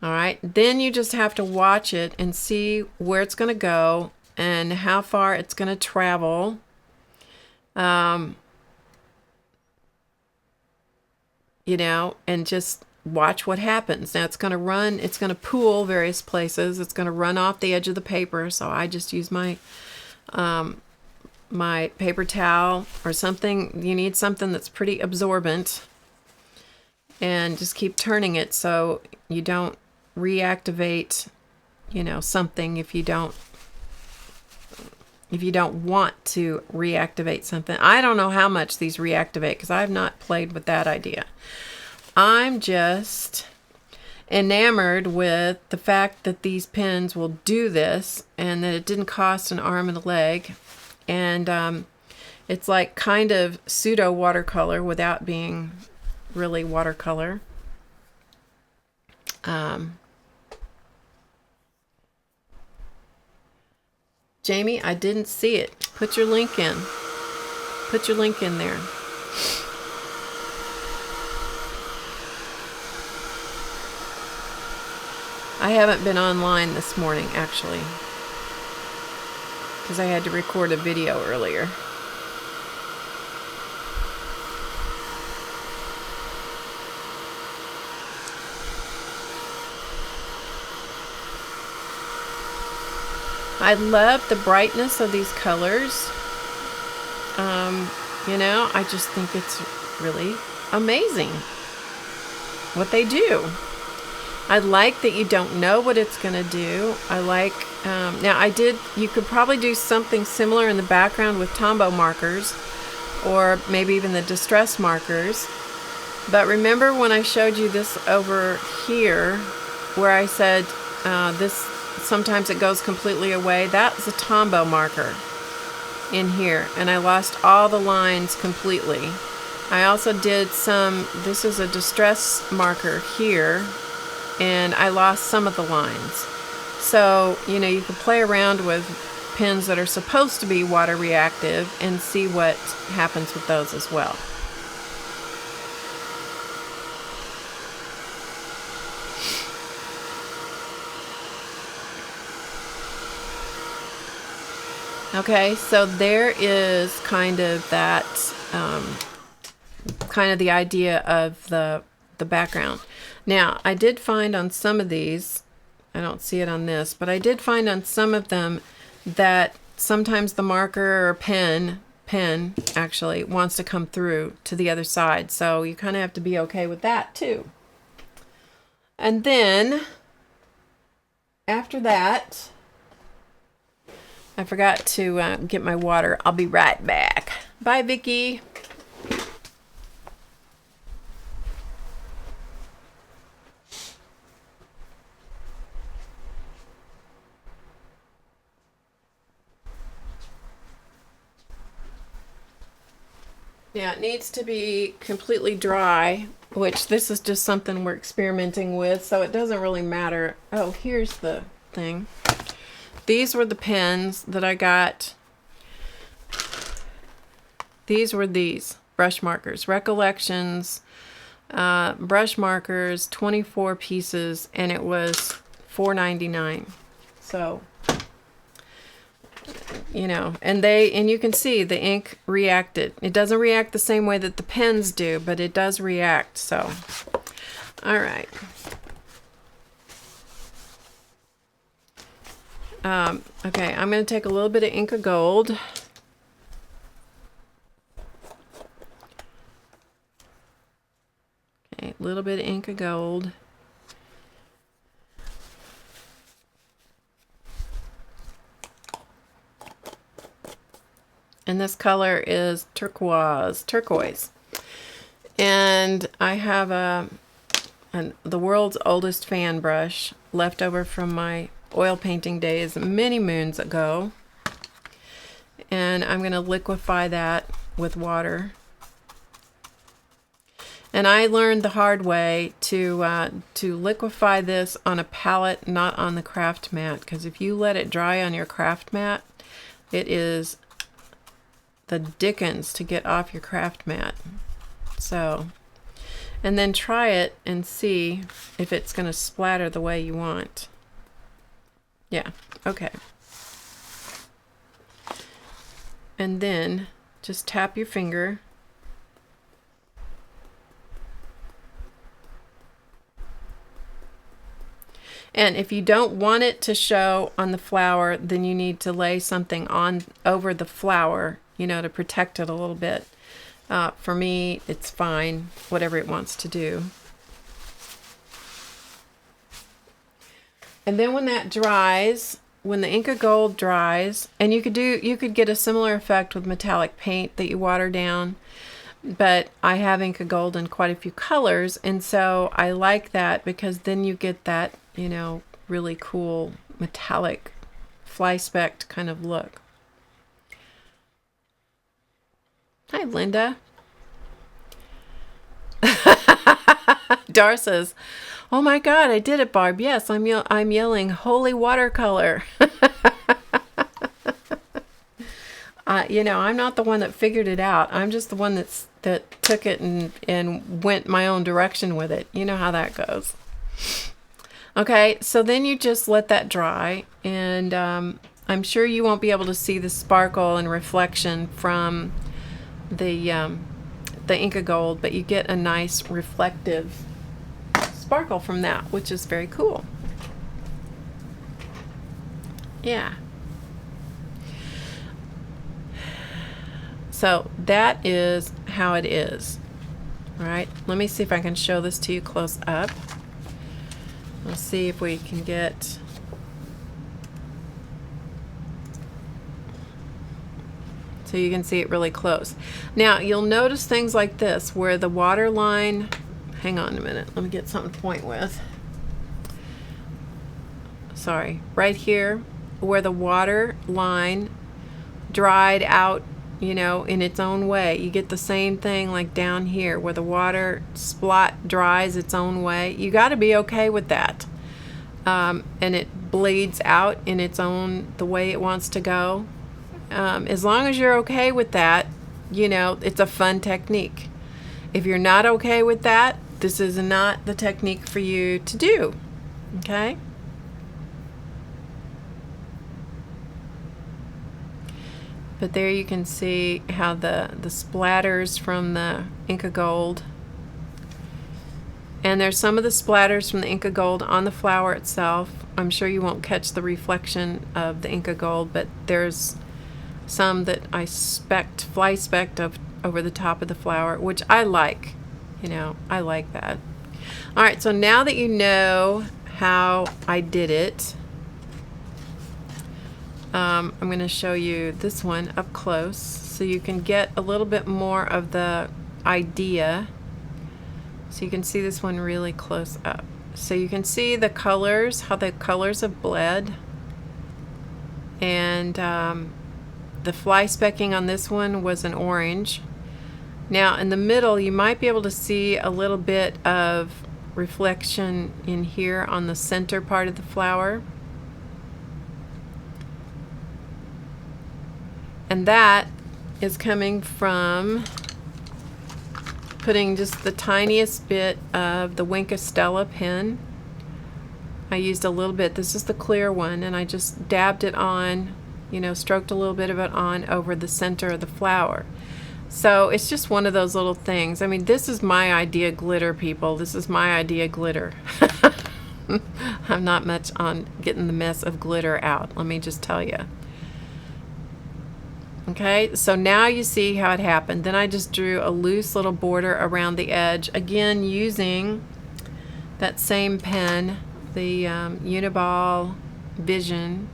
All right, then you just have to watch it and see where it's going to go and how far it's going to travel. You know, and just watch what happens. Now it's going to run, it's going to pool various places. It's going to run off the edge of the paper. So I just use my my paper towel or something. You need something that's pretty absorbent, and just keep turning it so you don't reactivate, you know, something if you don't want to reactivate something. I don't know how much these reactivate because I have not played with that idea. I'm just enamored with the fact that these pens will do this and that it didn't cost an arm and a leg. And it's like kind of pseudo watercolor without being really watercolor. Jamie, I didn't see it. Put your link in. Put your link in there. I haven't been online this morning, actually, because I had to record a video earlier. I love the brightness of these colors. You know, I just think it's really amazing what they do. I like that you don't know what it's going to do. I like, you could probably do something similar in the background with Tombow markers, or maybe even the distress markers. But remember when I showed you this over here, where I said this, sometimes it goes completely away? That's a Tombow marker in here, and I lost all the lines completely. I also did this is a distress marker here, and I lost some of the lines. So, you know, you can play around with pens that are supposed to be water reactive and see what happens with those as well. Okay, so there is kind of that, kind of the idea of the background. Now, I did find on some of these, I don't see it on this, but I did find on some of them that sometimes the marker or pen actually wants to come through to the other side. So you kind of have to be okay with that too. And then after that, I forgot to get my water. I'll be right back. Bye, Vicky. Yeah, it needs to be completely dry, which this is just something we're experimenting with, so it doesn't really matter. Oh, here's the thing. These were the pens that I got. These were these brush markers, Recollections, brush markers, 24 pieces, and it was $4.99. So, you know, and you can see the ink reacted. It doesn't react the same way that the pens do, but it does react. So, all right. Okay, I'm going to take a little bit of Inca Gold. Okay, a little bit of Inca Gold. And this color is turquoise. And I have the world's oldest fan brush left over from my oil painting days many moons ago. And I'm going to liquefy that with water. And I learned the hard way to liquefy this on a palette, not on the craft mat. Because if you let it dry on your craft mat, it is the dickens to get off your craft mat. So, and then try it and see if it's going to splatter the way you want. Yeah, okay. And then just tap your finger. And if you don't want it to show on the flower, then you need to lay something on over the flower, you know, to protect it a little bit. For me, it's fine, whatever it wants to do. And then when that dries, when the Inca Gold dries, and you could get a similar effect with metallic paint that you water down, but I have Inca Gold in quite a few colors, and so I like that because then you get that, you know, really cool metallic fly specked kind of look. Hi, Linda. Dar says, "Oh my God, I did it, Barb. Yes, I'm yelling, holy watercolor." You know, I'm not the one that figured it out. I'm just the one that took it and went my own direction with it. You know how that goes. Okay, so then you just let that dry, and I'm sure you won't be able to see the sparkle and reflection from the Inca Gold, but you get a nice reflective sparkle from that, which is very cool. Yeah. So that is how it is. All right, let me see if I can show this to you close up. Let's see if we can get... so you can see it really close. Now, you'll notice things like this, where the water line... hang on a minute, let me get something to point with. Sorry, right here, where the water line dried out, you know, in its own way. You get the same thing like down here, where the water spot dries its own way. You got to be okay with that. And it bleeds out in its own, the way it wants to go. As long as you're okay with that, you know, it's a fun technique. If you're not okay with that, this is not the technique for you to do. Okay? But there you can see how the splatters from the Inca Gold. And there's some of the splatters from the Inca Gold on the flower itself. I'm sure you won't catch the reflection of the Inca Gold, but there's some that I fly specked over the top of the flower, which I like. You know, I like that. All right, so now that you know how I did it, I'm going to show you this one up close so you can get a little bit more of the idea. So you can see this one really close up. So you can see the colors, how the colors have bled. And the fly specking on this one was an orange. Now in the middle you might be able to see a little bit of reflection in here on the center part of the flower. And that is coming from putting just the tiniest bit of the Wink of Stella pen. I used a little bit, this is the clear one, and I just dabbed it on, you know, stroked a little bit of it on over the center of the flower. So it's just one of those little things. I mean, this is my idea glitter, people. This is my idea glitter. I'm not much on getting the mess of glitter out, let me just tell you. Okay, so now you see how it happened. Then I just drew a loose little border around the edge, again using that same pen, the Uniball Vision.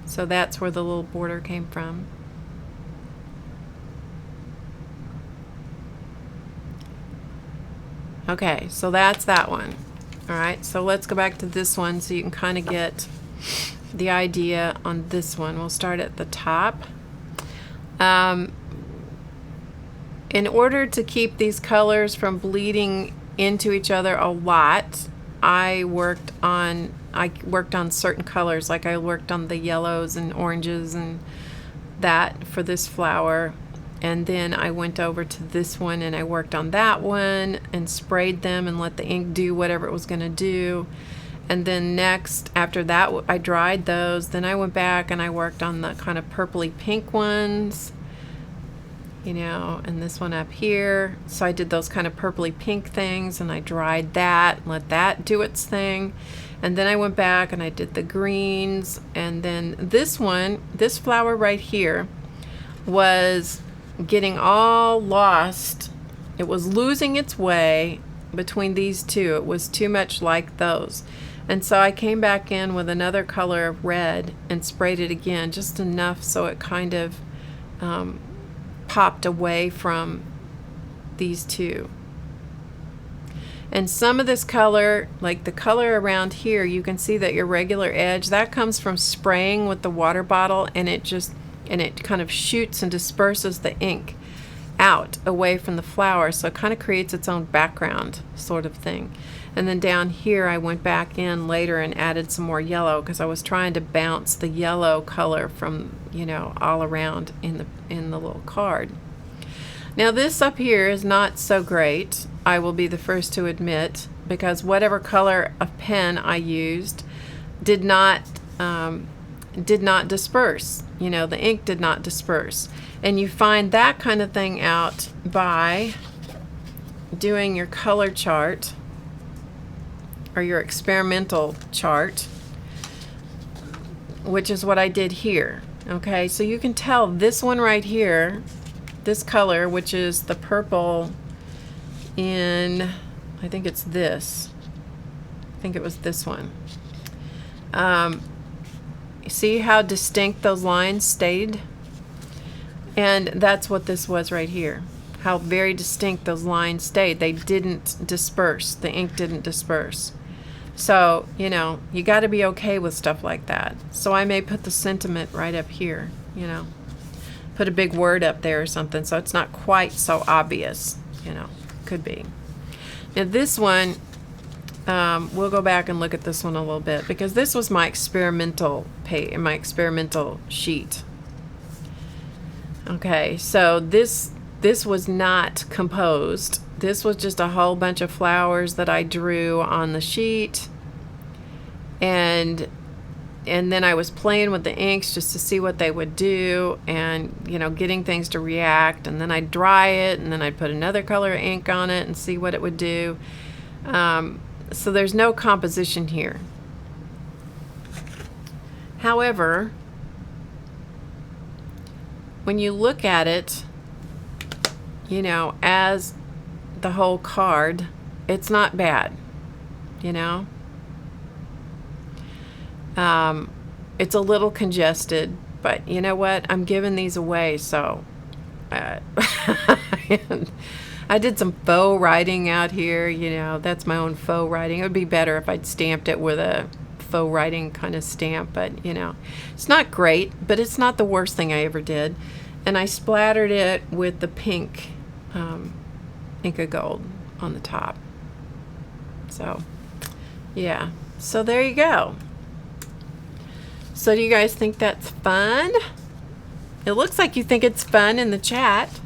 So that's where the little border came from. Okay, so that's that one. All right, so let's go back to this one so you can kind of get the idea on this one. We'll start at the top. In order to keep these colors from bleeding into each other a lot, I worked on certain colors, like I worked on the yellows and oranges and that for this flower, and then I went over to this one and I worked on that one and sprayed them and let the ink do whatever it was going to do. And then next, after that, I dried those. Then I went back and I worked on the kind of purpley pink ones, you know, and this one up here. So I did those kind of purpley pink things and I dried that and let that do its thing. And then I went back and I did the greens. And then this one, this flower right here, was getting all lost. It was losing its way between these two. It was too much like those. And so I came back in with another color of red and sprayed it again, just enough so it kind of popped away from these two. And some of this color, like the color around here, you can see that your regular edge, that comes from spraying with the water bottle, and it kind of shoots and disperses the ink out away from the flower, so it kind of creates its own background sort of thing. And then down here I went back in later and added some more yellow because I was trying to bounce the yellow color from, you know, all around in the little card. Now this up here is not so great, I will be the first to admit, because whatever color of pen I used did not disperse. You know, the ink did not disperse. And you find that kind of thing out by doing your color chart or your experimental chart, which is what I did here. Okay, so you can tell this one right here, this color, which is the purple in, I think it's this. I think it was this one. See how distinct those lines stayed? And that's what this was right here. How very distinct those lines stayed. They didn't disperse. The ink didn't disperse. So, you know, you got to be okay with stuff like that. So I may put the sentiment right up here, you know. Put a big word up there or something so it's not quite so obvious, you know. Could be. Now this one, we'll go back and look at this one a little bit because this was my experimental sheet. Okay, so this was not composed. This was just a whole bunch of flowers that I drew on the sheet, and and then I was playing with the inks just to see what they would do, and getting things to react, and then I'd dry it, and then I'd put another color of ink on it and see what it would do. So there's no composition here. However, when you look at it, as the whole card, it's not bad, it's a little congested, but you know what? I'm giving these away, so I did some faux writing out here, that's my own faux writing. It would be better if I'd stamped it with a faux writing kind of stamp, but it's not great, but it's not the worst thing I ever did. And I splattered it with the pink Inca Gold on the top. So yeah, so there you go. So do you guys think that's fun? It looks like you think it's fun in the chat.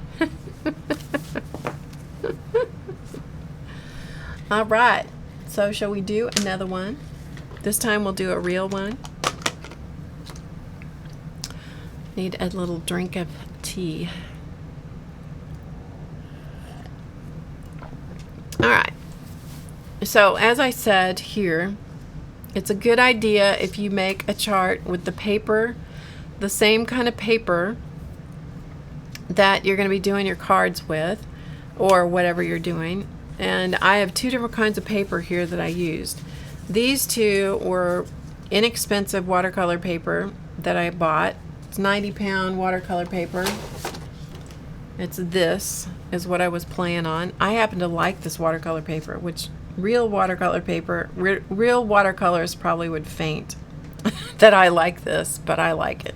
All right, so shall we do another one? This time we'll do a real one. Need a little drink of tea. All right, so as I said here, it's a good idea if you make a chart with the paper, the same kind of paper that you're going to be doing your cards with, or whatever you're doing. And I have two different kinds of paper here that I used. These two were inexpensive watercolor paper that I bought. It's 90-pound watercolor paper. This is what I was playing on. I happen to like this watercolor paper, which real watercolor paper, real watercolors probably would faint that I like this, but I like it.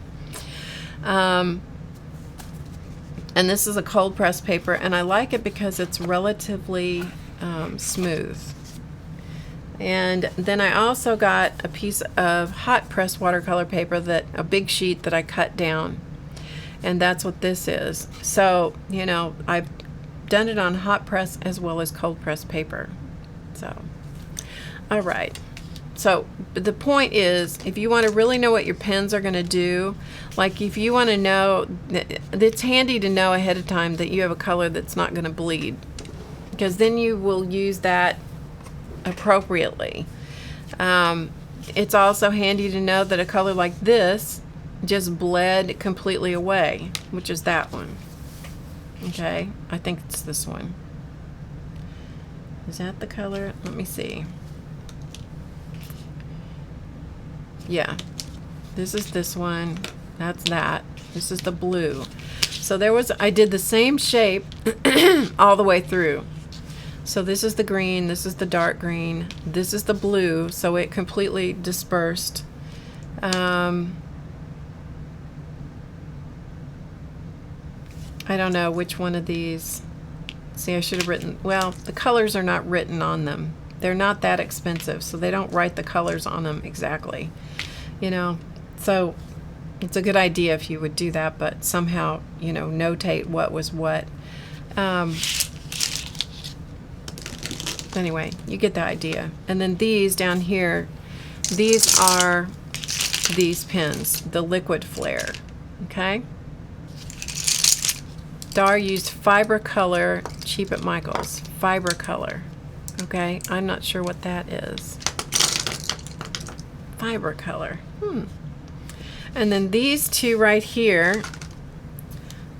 And this is a cold press paper, and I like it because it's relatively smooth. And then I also got a piece of hot press watercolor paper, a big sheet that I cut down, and that's what this is. So I've done it on hot press as well as cold press paper. So all right, so the point is, if you want to really know what your pens are going to do, like if you want to know, it's handy to know ahead of time that you have a color that's not going to bleed, because then you will use that appropriately. It's also handy to know that a color like this just bled completely away, which is that one. Okay, I think it's this one. Is that the color? Let me see. Yeah, this is this one. That's that. This is the blue. So I did the same shape all the way through. So this is the green, this is the dark green, this is the blue, so it completely dispersed. I don't know which one of these. See, I should have written, well, the colors are not written on them. They're not that expensive, so they don't write the colors on them exactly. So it's a good idea if you would do that, but somehow, notate what was what. Anyway, you get the idea. And then these down here, these are these pens, the liquid Flair. Okay? Dar used Fiber Color, cheap at Michael's. Fiber Color. Okay? I'm not sure what that is. Fiber Color. And then these two right here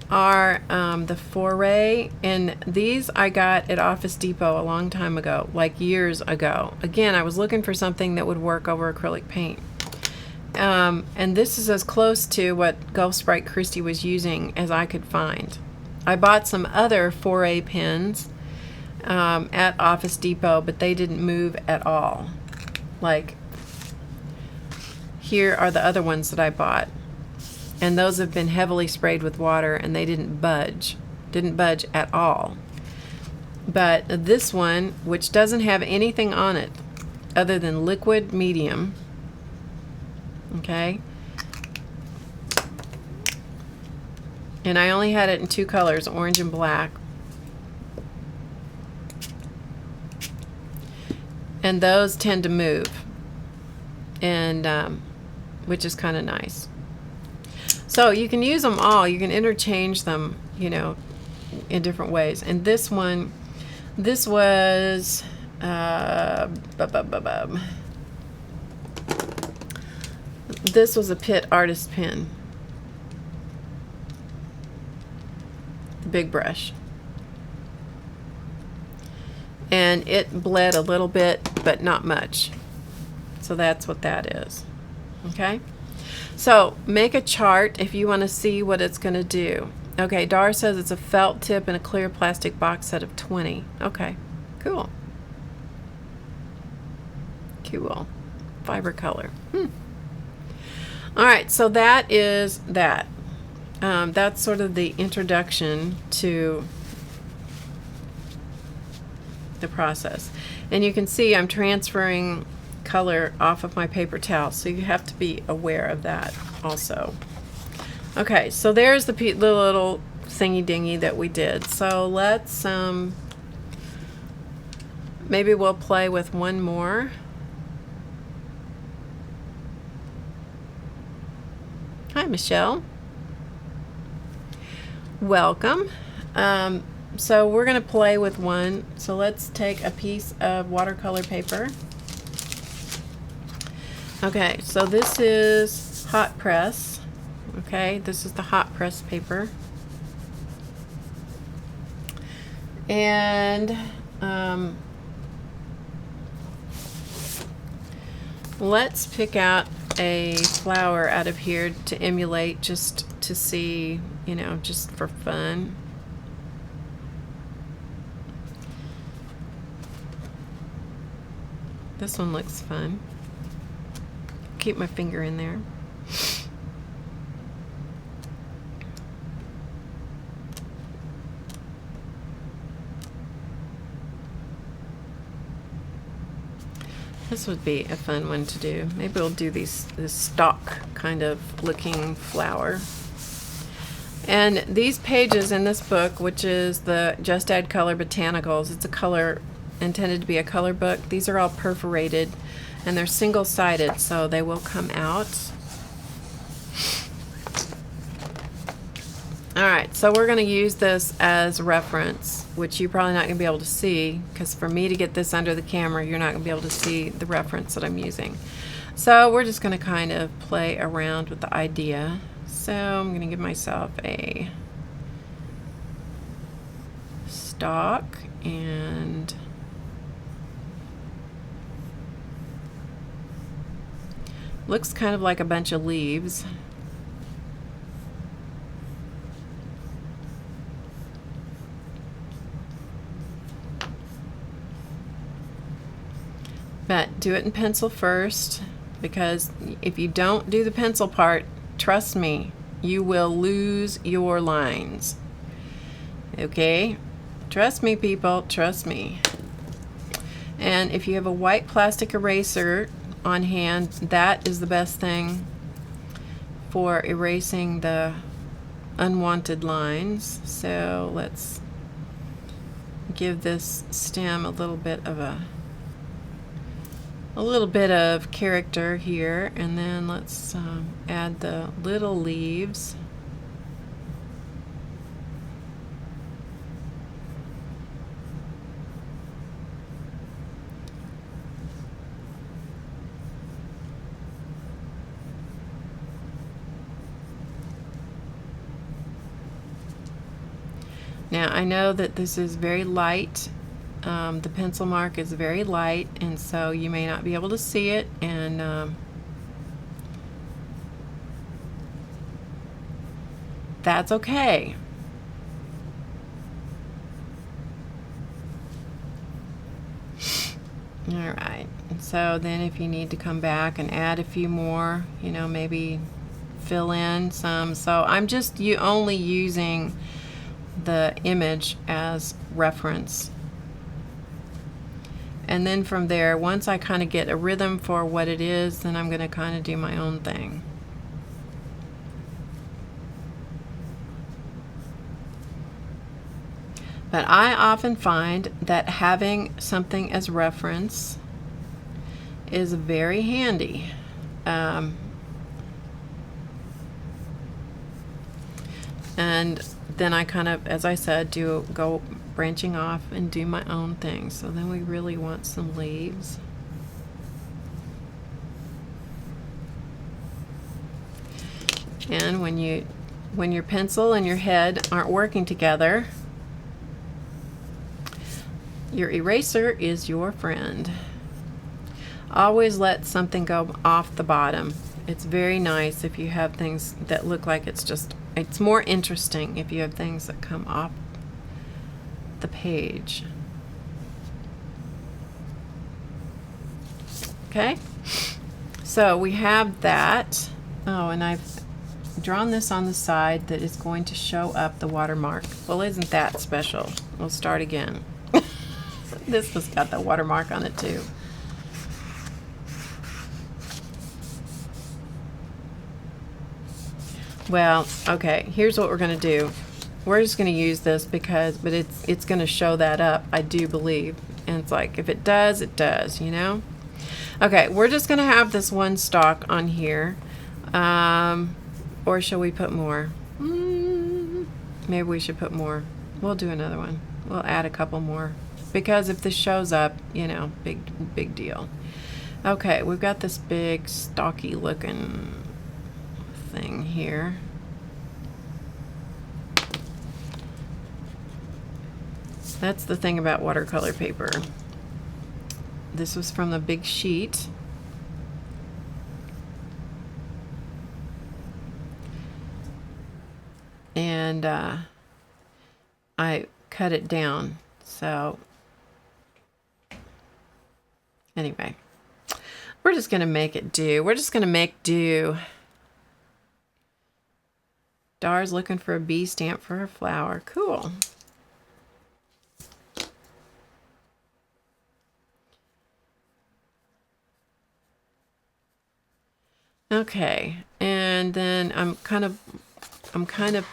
are the Foray, and these I got at Office Depot a long time ago, like years ago. Again, I was looking for something that would work over acrylic paint. And this is as close to what Gulf Sprite Christie was using as I could find. I bought some other Foray pens at Office Depot, but they didn't move at all. Like, here are the other ones that I bought. And those have been heavily sprayed with water, and they didn't budge at all. But this one, which doesn't have anything on it other than liquid medium, okay, and I only had it in two colors, orange and black, and those tend to move. And which is kind of nice. So you can use them all. You can interchange them, you know, in different ways. And this one, this was this was a Pitt Artist pen, the big brush, and it bled a little bit, but not much. So that's what that is. Okay, so make a chart if you want to see what it's going to do. Okay, Dar says it's a felt tip and a clear plastic box set of 20. Okay, cool. Cool. Fiber color. All right, so that is that. That's sort of the introduction to the process. And you can see I'm transferring color off of my paper towel, so you have to be aware of that also. Okay, so there's the little thingy dingy that we did. So let's maybe we'll play with one more. Hi, Michelle. Welcome. So we're going to play with one. So let's take a piece of watercolor paper. Okay, so this is hot press. Okay, this is the hot press paper. And let's pick out a flower out of here to emulate, just to see, you know, just for fun. This one looks fun. Keep my finger in there. This would be a fun one to do. Maybe we'll do this stalk kind of looking flower. And these pages in this book, which is the Just Add Color Botanicals, it's a color, intended to be a color book. These are all perforated and they're single-sided, so they will come out. Alright, so we're going to use this as reference, which you're probably not going to be able to see, because for me to get this under the camera, you're not going to be able to see the reference that I'm using. So we're just going to kind of play around with the idea. So I'm going to give myself a stalk and looks kind of like a bunch of leaves. But do it in pencil first, because if you don't do the pencil part, trust me, you will lose your lines. Okay? Trust me, people, trust me. And if you have a white plastic eraser on hand, that is the best thing for erasing the unwanted lines. So let's give this stem a little bit of character here, and then let's add the little leaves. Now I know that this is very light. The pencil mark is very light, and so you may not be able to see it, and that's okay. Alright, so then if you need to come back and add a few more, you know, maybe fill in some. So I'm just only using the image as reference. And then from there, once I kind of get a rhythm for what it is, then I'm going to kind of do my own thing. But I often find that having something as reference is very handy. And then I kind of, as I said, go branching off and do my own thing. So then we really want some leaves. And when your pencil and your head aren't working together, your eraser is your friend. Always let something go off the bottom. It's very nice if you have things that look like it's more interesting if you have things that come off the page. Okay, so we have that. Oh, and I've drawn this on the side that is going to show up the watermark. Well, isn't that special? We'll start again. This has got the watermark on it too. Well, okay, here's what we're going to do. We're just going to use this but it's going to show that up, I do believe. And it's like, if it does, it does, you know? Okay, we're just going to have this one stalk on here. Or shall we put more? Maybe we should put more. We'll do another one. We'll add a couple more. Because if this shows up, you know, big deal. Okay, we've got this big stocky looking thing here. That's the thing about watercolor paper. This was from the big sheet. And I cut it down. So anyway, we're just going to make it do. We're just going to make do. Dar's looking for a bee stamp for her flower. Cool. Okay, and then I'm kind of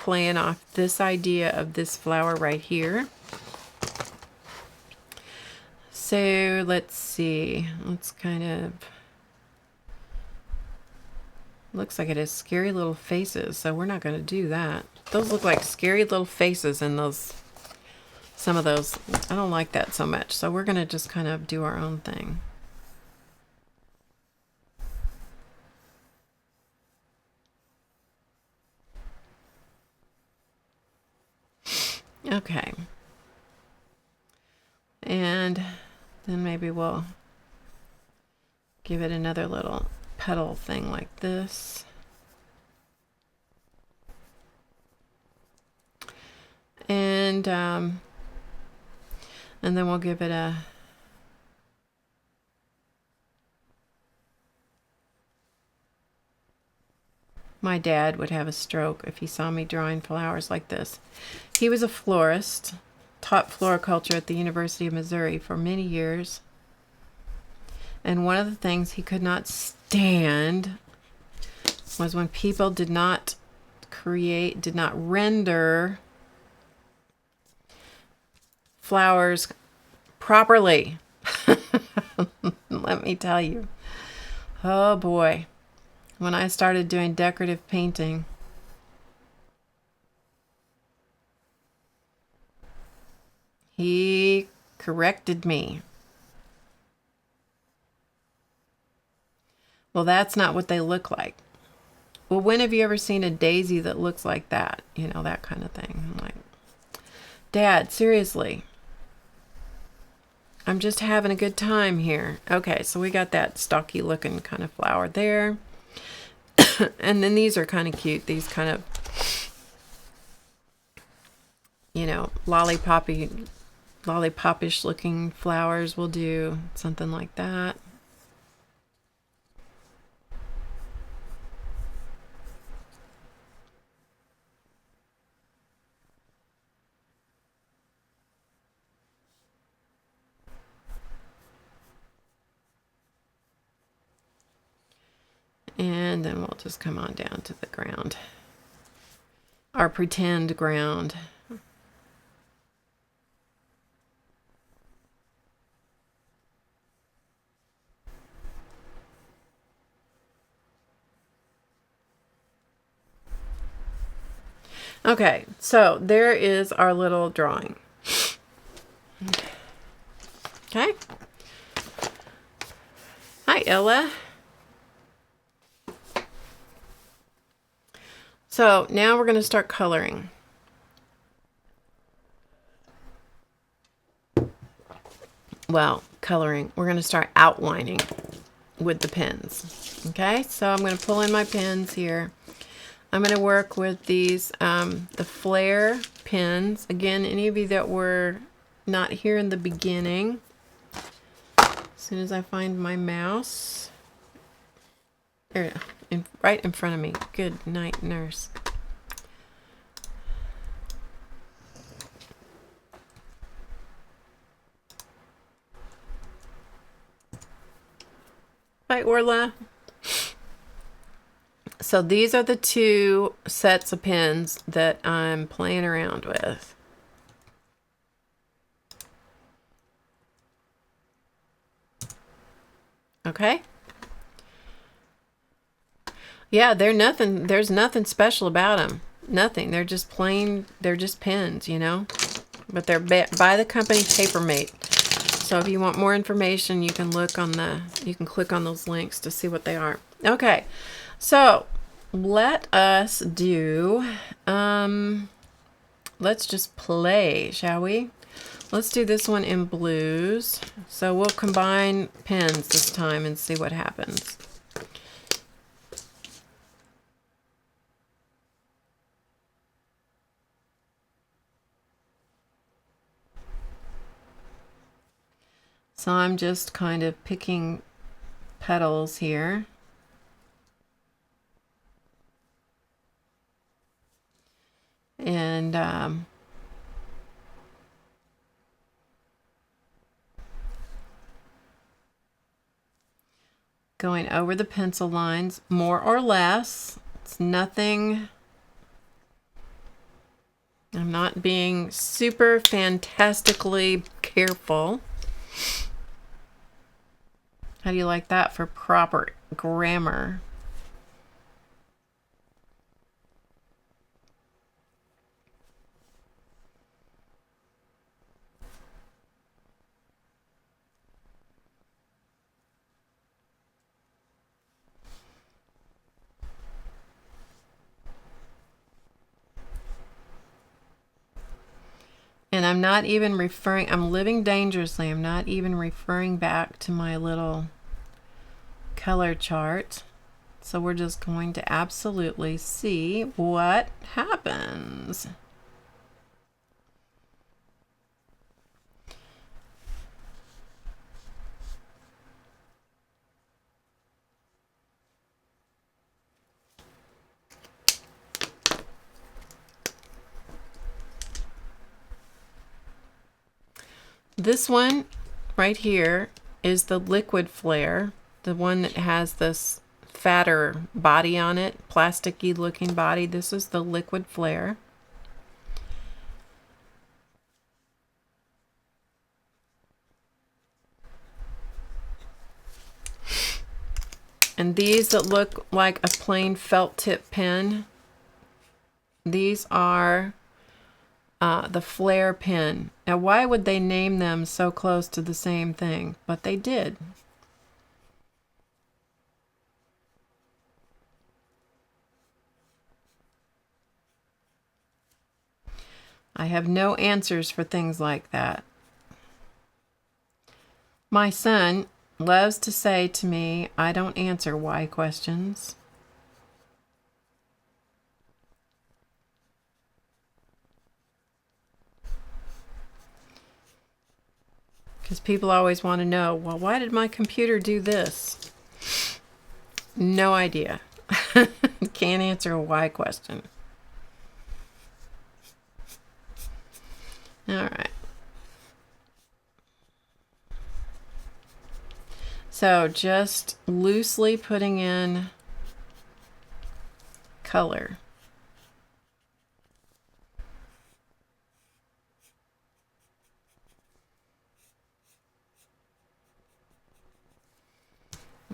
playing off this idea of this flower right here. So let's see. Let's kind of, looks like it has scary little faces, so we're not going to do that. Those look like scary little faces in those, some of those. I don't like that so much, so we're going to just kind of do our own thing. Okay. And then maybe we'll give it another little petal thing like this. And then we'll give it a my dad would have a stroke if he saw me drawing flowers like this. He was a florist, taught floriculture at the University of Missouri for many years. And one of the things he could not stand was when people did not render flowers properly. Let me tell you. Oh boy. When I started doing decorative painting, he corrected me. Well, that's not what they look like. Well, when have you ever seen a daisy that looks like that? You know, that kind of thing. I'm like, Dad, seriously. I'm just having a good time here. Okay, so we got that stocky looking kind of flower there. And then these are kind of cute. These kind of, you know, lollipopish looking flowers. We'll do something like that. And then we'll just come on down to the ground. Our pretend ground. Okay, so there is our little drawing. Okay. Hi, Ella. So now we're going to start coloring. Well, coloring. We're going to start outlining with the pens. Okay, so I'm going to pull in my pens here. I'm going to work with these, the Flair pens. Again, any of you that were not here in the beginning, as soon as I find my mouse, there, right in front of me. Good night, nurse. Bye, Orla. So these are the two sets of pens that I'm playing around with. Okay. Yeah, they're nothing. There's nothing special about them. Nothing. They're just plain. They're just pens, you know. But they're by the company PaperMate. So if you want more information, you can look on the. You can click on those links to see what they are. Okay. So let us do. Let's just play, shall we? Let's do this one in blues. So we'll combine pens this time and see what happens. So I'm just kind of picking petals here. And going over the pencil lines more or less. It's nothing. I'm not being super fantastically careful. How do you like that for proper grammar? And I'm not even referring, I'm living dangerously. I'm not even referring back to my little color chart. So we're just going to absolutely see what happens. This one right here is the liquid Flair, the one that has this fatter body on it, plasticky looking body. This is the liquid Flair. And these that look like a plain felt tip pen, these are the Flair pen. Now, why would they name them so close to the same thing? But they did. I have no answers for things like that. My son loves to say to me, I don't answer why questions. Because people always want to know, well, why did my computer do this? No idea. Can't answer a why question. All right. So just loosely putting in color.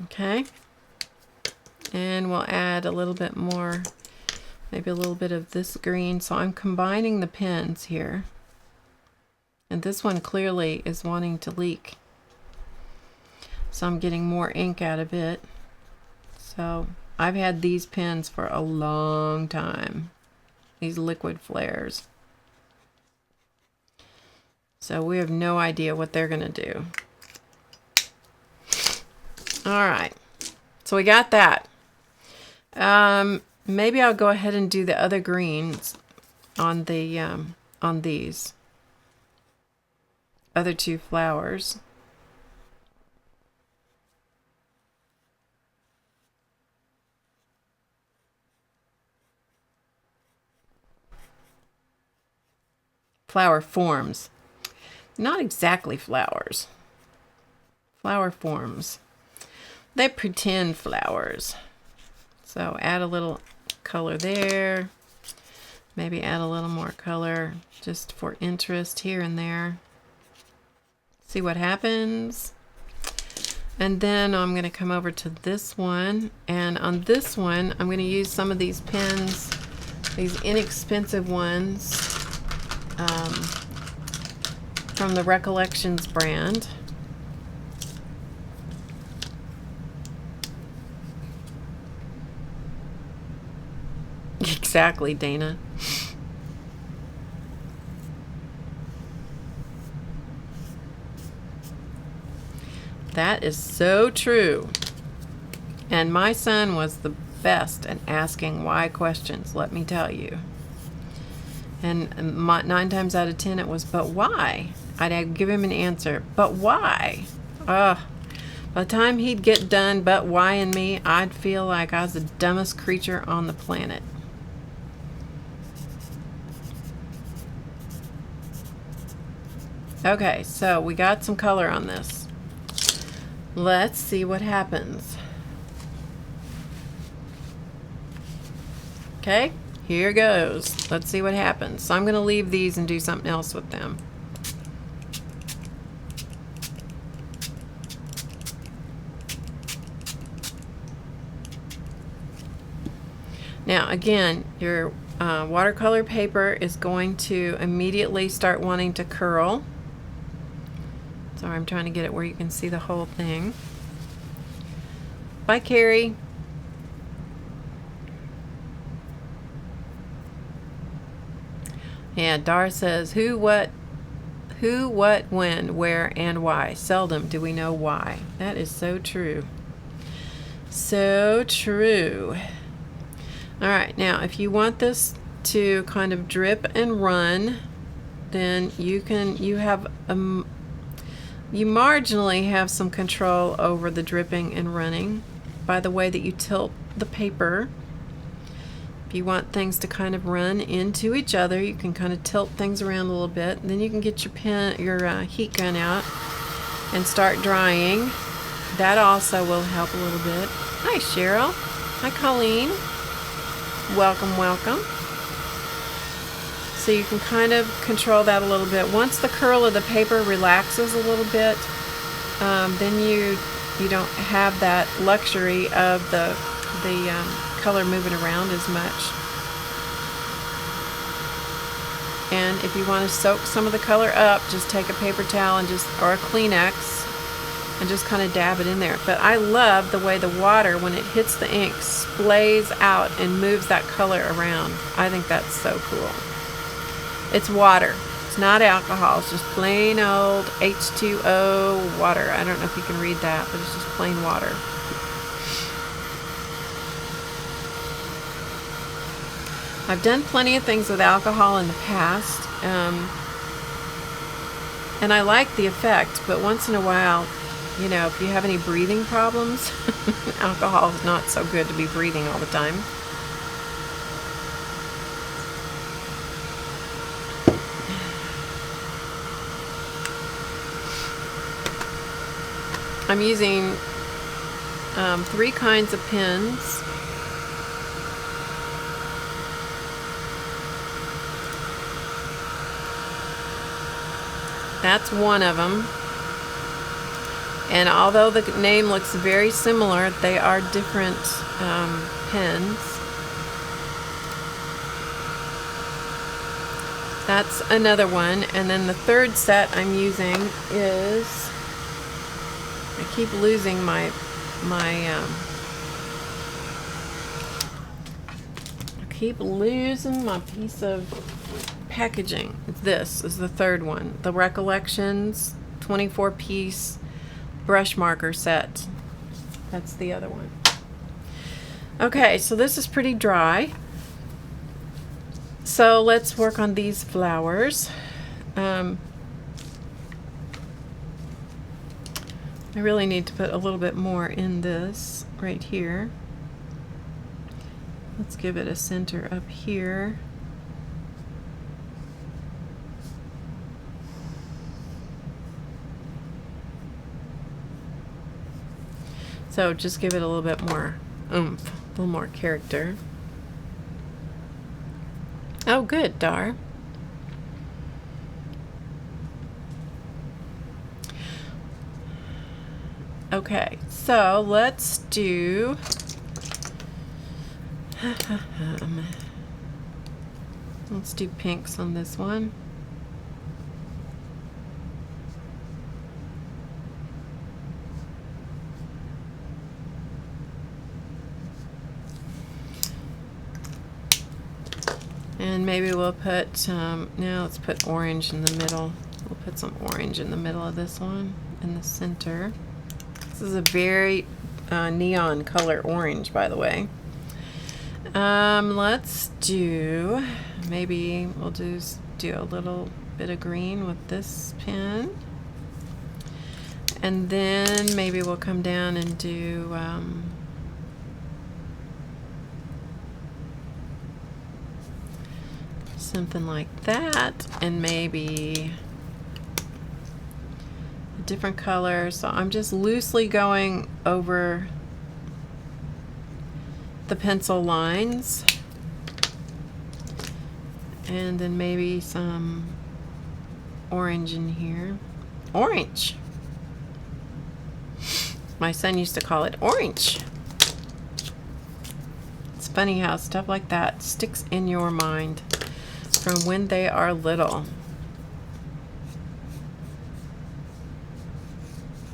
Okay. And we'll add a little bit more Maybe a little bit of this green. So I'm combining the pens here. And this one clearly is wanting to leak. So I'm getting more ink out of it. So I've had these pens for a long time. These liquid Flairs. So we have no idea what they're going to do. All right. So we got that. Maybe I'll go ahead and do the other greens on the on these other two flowers. Flower forms. Not exactly flowers. Flower forms. They pretend flowers. So add a little color there. Maybe add a little more color just for interest here and there. See what happens. And then I'm going to come over to this one. And on this one, I'm going to use some of these pens, these inexpensive ones from the Recollections brand. Exactly, Dana. That is so true. And my son was the best at asking why questions, let me tell you. And 9 times out of 10 it was, but why? I'd give him an answer, but why? By the time he'd get done, but why and me, I'd feel like I was the dumbest creature on the planet. Okay, so we got some color on this. Let's see what happens. Okay, here goes. Let's see what happens. So I'm going to leave these and do something else with them. Now again, your watercolor paper is going to immediately start wanting to curl. Sorry, I'm trying to get it where you can see the whole thing. Bye, Carrie. Yeah, Dar says, who, what, when, where, and why. Seldom do we know why. That is so true. So true. All right, now if you want this to kind of drip and run, then you marginally have some control over the dripping and running by the way that you tilt the paper. If you want things to kind of run into each other, you can kind of tilt things around a little bit. And then you can get your heat gun out and start drying. That also will help a little bit. Hi, Cheryl. Hi, Colleen. Welcome, welcome. So you can kind of control that a little bit. Once the curl of the paper relaxes a little bit, then you don't have that luxury of the color moving around as much. And if you want to soak some of the color up, just take a paper towel and or a Kleenex and just kind of dab it in there. But I love the way the water, when it hits the ink, splays out and moves that color around. I think that's so cool. It's water. It's not alcohol. It's just plain old H2O water. I don't know if you can read that, but it's just plain water. I've done plenty of things with alcohol in the past, and I like the effect, but once in a while, you know, if you have any breathing problems, alcohol is not so good to be breathing all the time. I'm using 3 kinds of pens. That's one of them. And although the name looks very similar, they are different pens. That's another one. And then the third set I'm using is, I keep losing my piece of packaging. This is the third one, the Recollections 24-piece brush marker set. That's the other one. Okay, so this is pretty dry. So let's work on these flowers. I really need to put a little bit more in this right here. Let's give it a center up here. So just give it a little bit more oomph, a little more character. Oh, good, Dar. Okay, so let's do let's do pinks on this one. And maybe we'll put, now let's put orange in the middle. We'll put some orange in the middle of this one, in the center. This is a very neon color orange, by the way. Let's do, maybe we'll do a little bit of green with this pen. And then maybe we'll come down and do, something like that, and maybe a different color. So I'm just loosely going over the pencil lines, and then maybe some orange in here. Orange. My son used to call it orange. It's funny how stuff like that sticks in your mind from when they are little.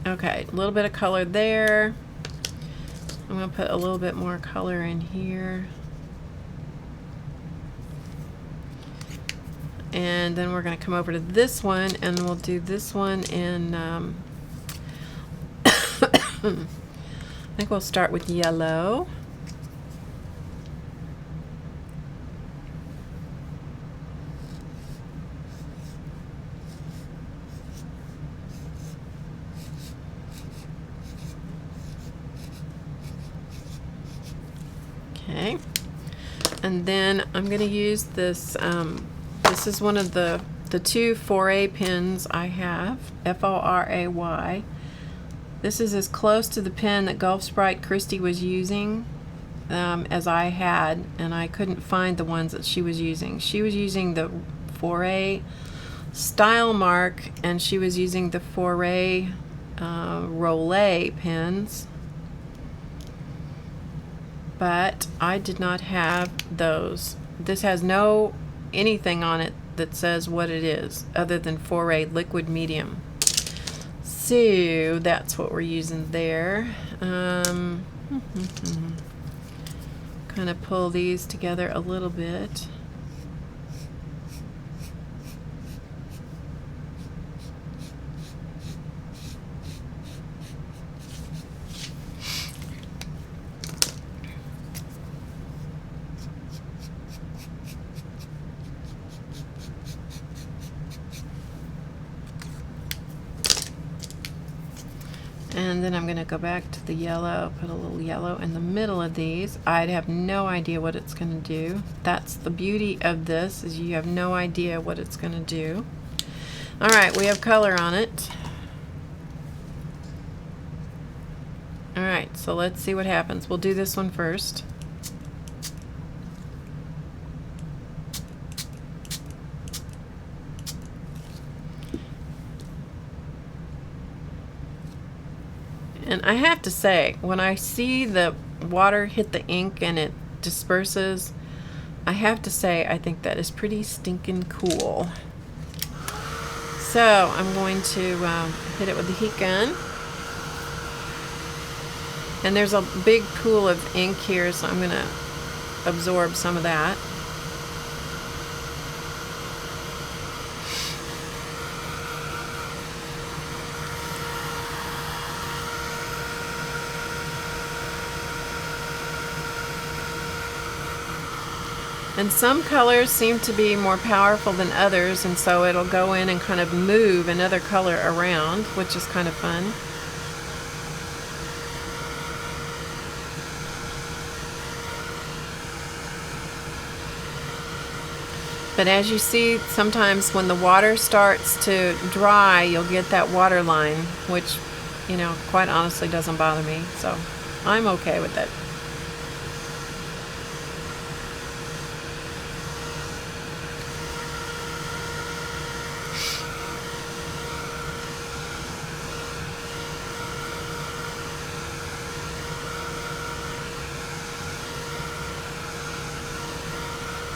Okay, a little bit of color there. I'm going to put a little bit more color in here. And then we're going to come over to this one, and we'll do this one in, I think we'll start with yellow. Okay, and then I'm going to use this, this is one of the two Foray pens I have, F-O-R-A-Y. This is as close to the pen that Gulf Sprite Christy was using as I had, and I couldn't find the ones that she was using. She was using the Foray Style Mark, and she was using the Foray Rollet pens. But I did not have those. This has no anything on it that says what it is other than Foray liquid medium. So that's what we're using there. Kind of pull these together a little bit. And then I'm going to go back to the yellow, put a little yellow in the middle of these. I'd have no idea what it's going to do. That's the beauty of this, is you have no idea what it's going to do. All right, we have color on it. All right, so let's see what happens. We'll do this one first. And I have to say, when I see the water hit the ink and it disperses, I have to say, I think that is pretty stinking cool. So I'm going to hit it with the heat gun. And there's a big pool of ink here, so I'm going to absorb some of that. And some colors seem to be more powerful than others, and so it'll go in and kind of move another color around, which is kind of fun. But as you see, sometimes when the water starts to dry, you'll get that water line, which, you know, quite honestly doesn't bother me, so I'm okay with it.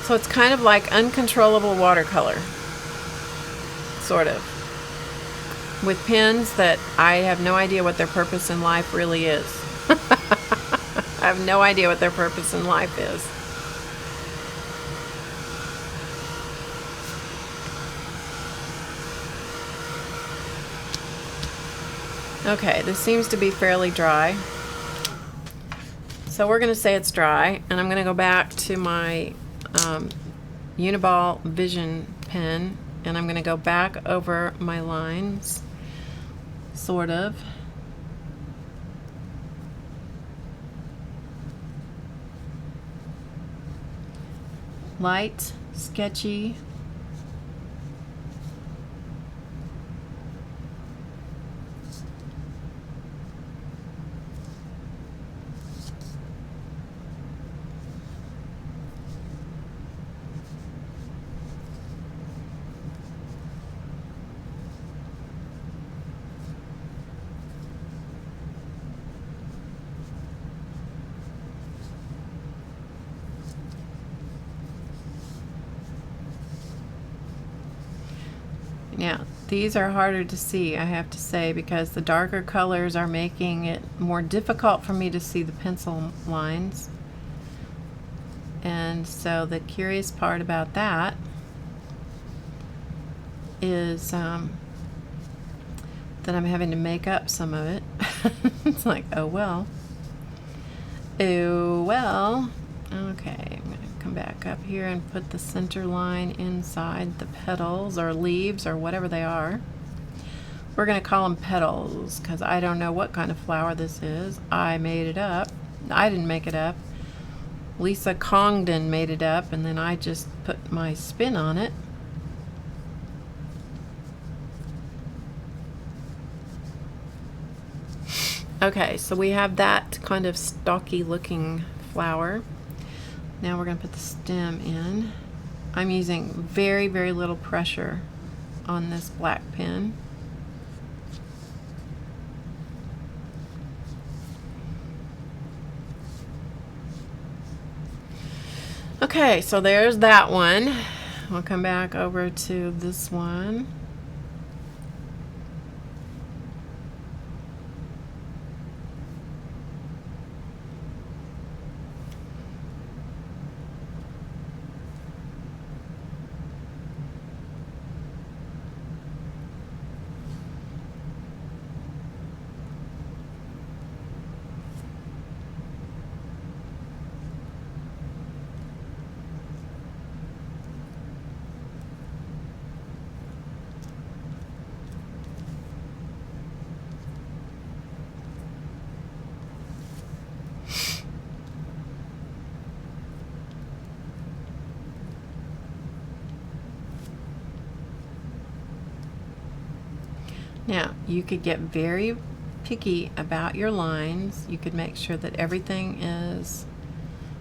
So it's kind of like uncontrollable watercolor, sort of, with pens that I have no idea what their purpose in life really is. I have no idea what their purpose in life is. Okay, this seems to be fairly dry. So we're going to say it's dry, and I'm going to go back to my Uniball Vision pen, and I'm going to go back over my lines, sort of. Light, sketchy. Now, these are harder to see, I have to say, because the darker colors are making it more difficult for me to see the pencil lines. And so the curious part about that is that I'm having to make up some of it. It's like, oh well. Oh well. Okay, I'm going to come back up here and put the center line inside the petals or leaves or whatever they are. We're going to call them petals because I don't know what kind of flower this is. I made it up. I didn't make it up. Lisa Congdon made it up, and then I just put my spin on it. Okay, so we have that kind of stocky looking flower. Now we're going to put the stem in. I'm using very, very little pressure on this black pen. Okay, so there's that one. We'll come back over to this one. Now, you could get very picky about your lines. You could make sure that everything is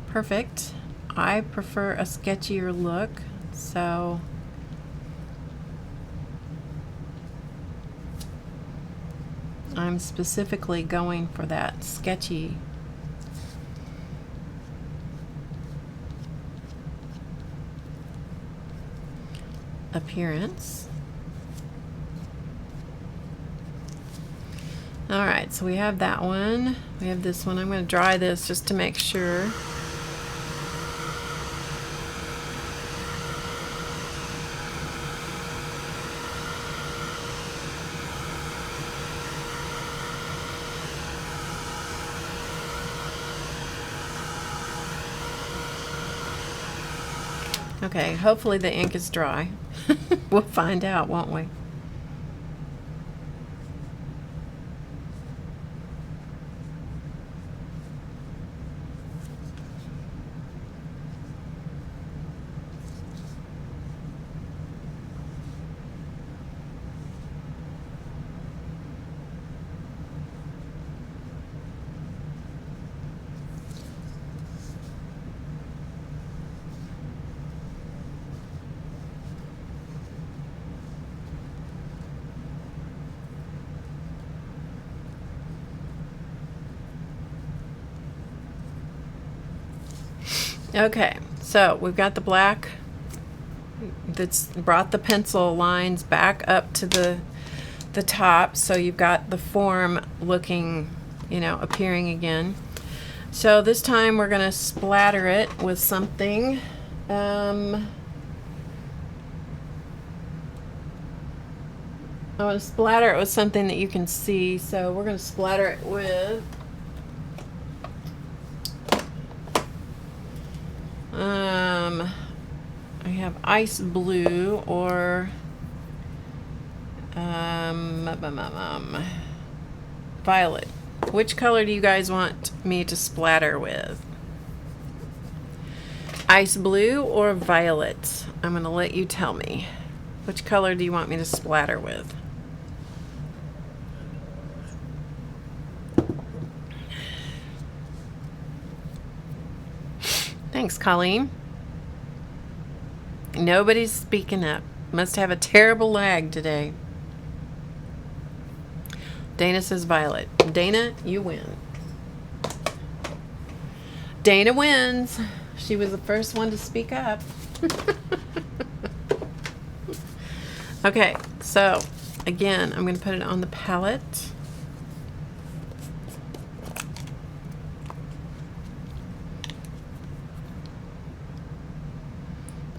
perfect. I prefer a sketchier look, so I'm specifically going for that sketchy. appearance. Alright, so we have that one. We have this one. I'm going to dry this just to make sure. Okay, hopefully the ink is dry. We'll find out, won't we? Okay, so we've got the black that's brought the pencil lines back up to the top, so you've got the form looking, you know, appearing again. So this time we're going to splatter it with something. I want to splatter it with something that you can see, so we're going to splatter it with I have ice blue or violet. Which color do you guys want me to splatter with? Ice blue or violet? I'm going to let you tell me. Which color do you want me to splatter with? Thanks, Colleen. Nobody's speaking up. Must have a terrible lag today. Dana says violet. Dana, you win. Dana wins. She was the first one to speak up. Okay, so again, I'm going to put it on the palette.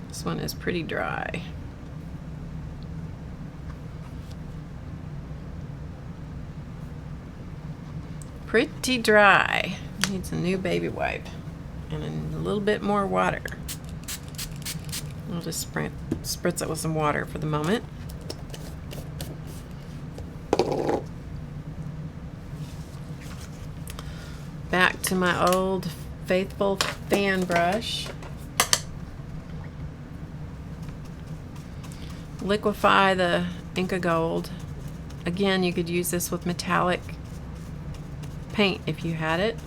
This one is pretty dry. Pretty dry. Needs a new baby wipe and a little bit more water. I'll just spritz it with some water for the moment. Back to my old faithful fan brush. Liquefy the Inca Gold. Again, you could use this with metallic paint if you had it.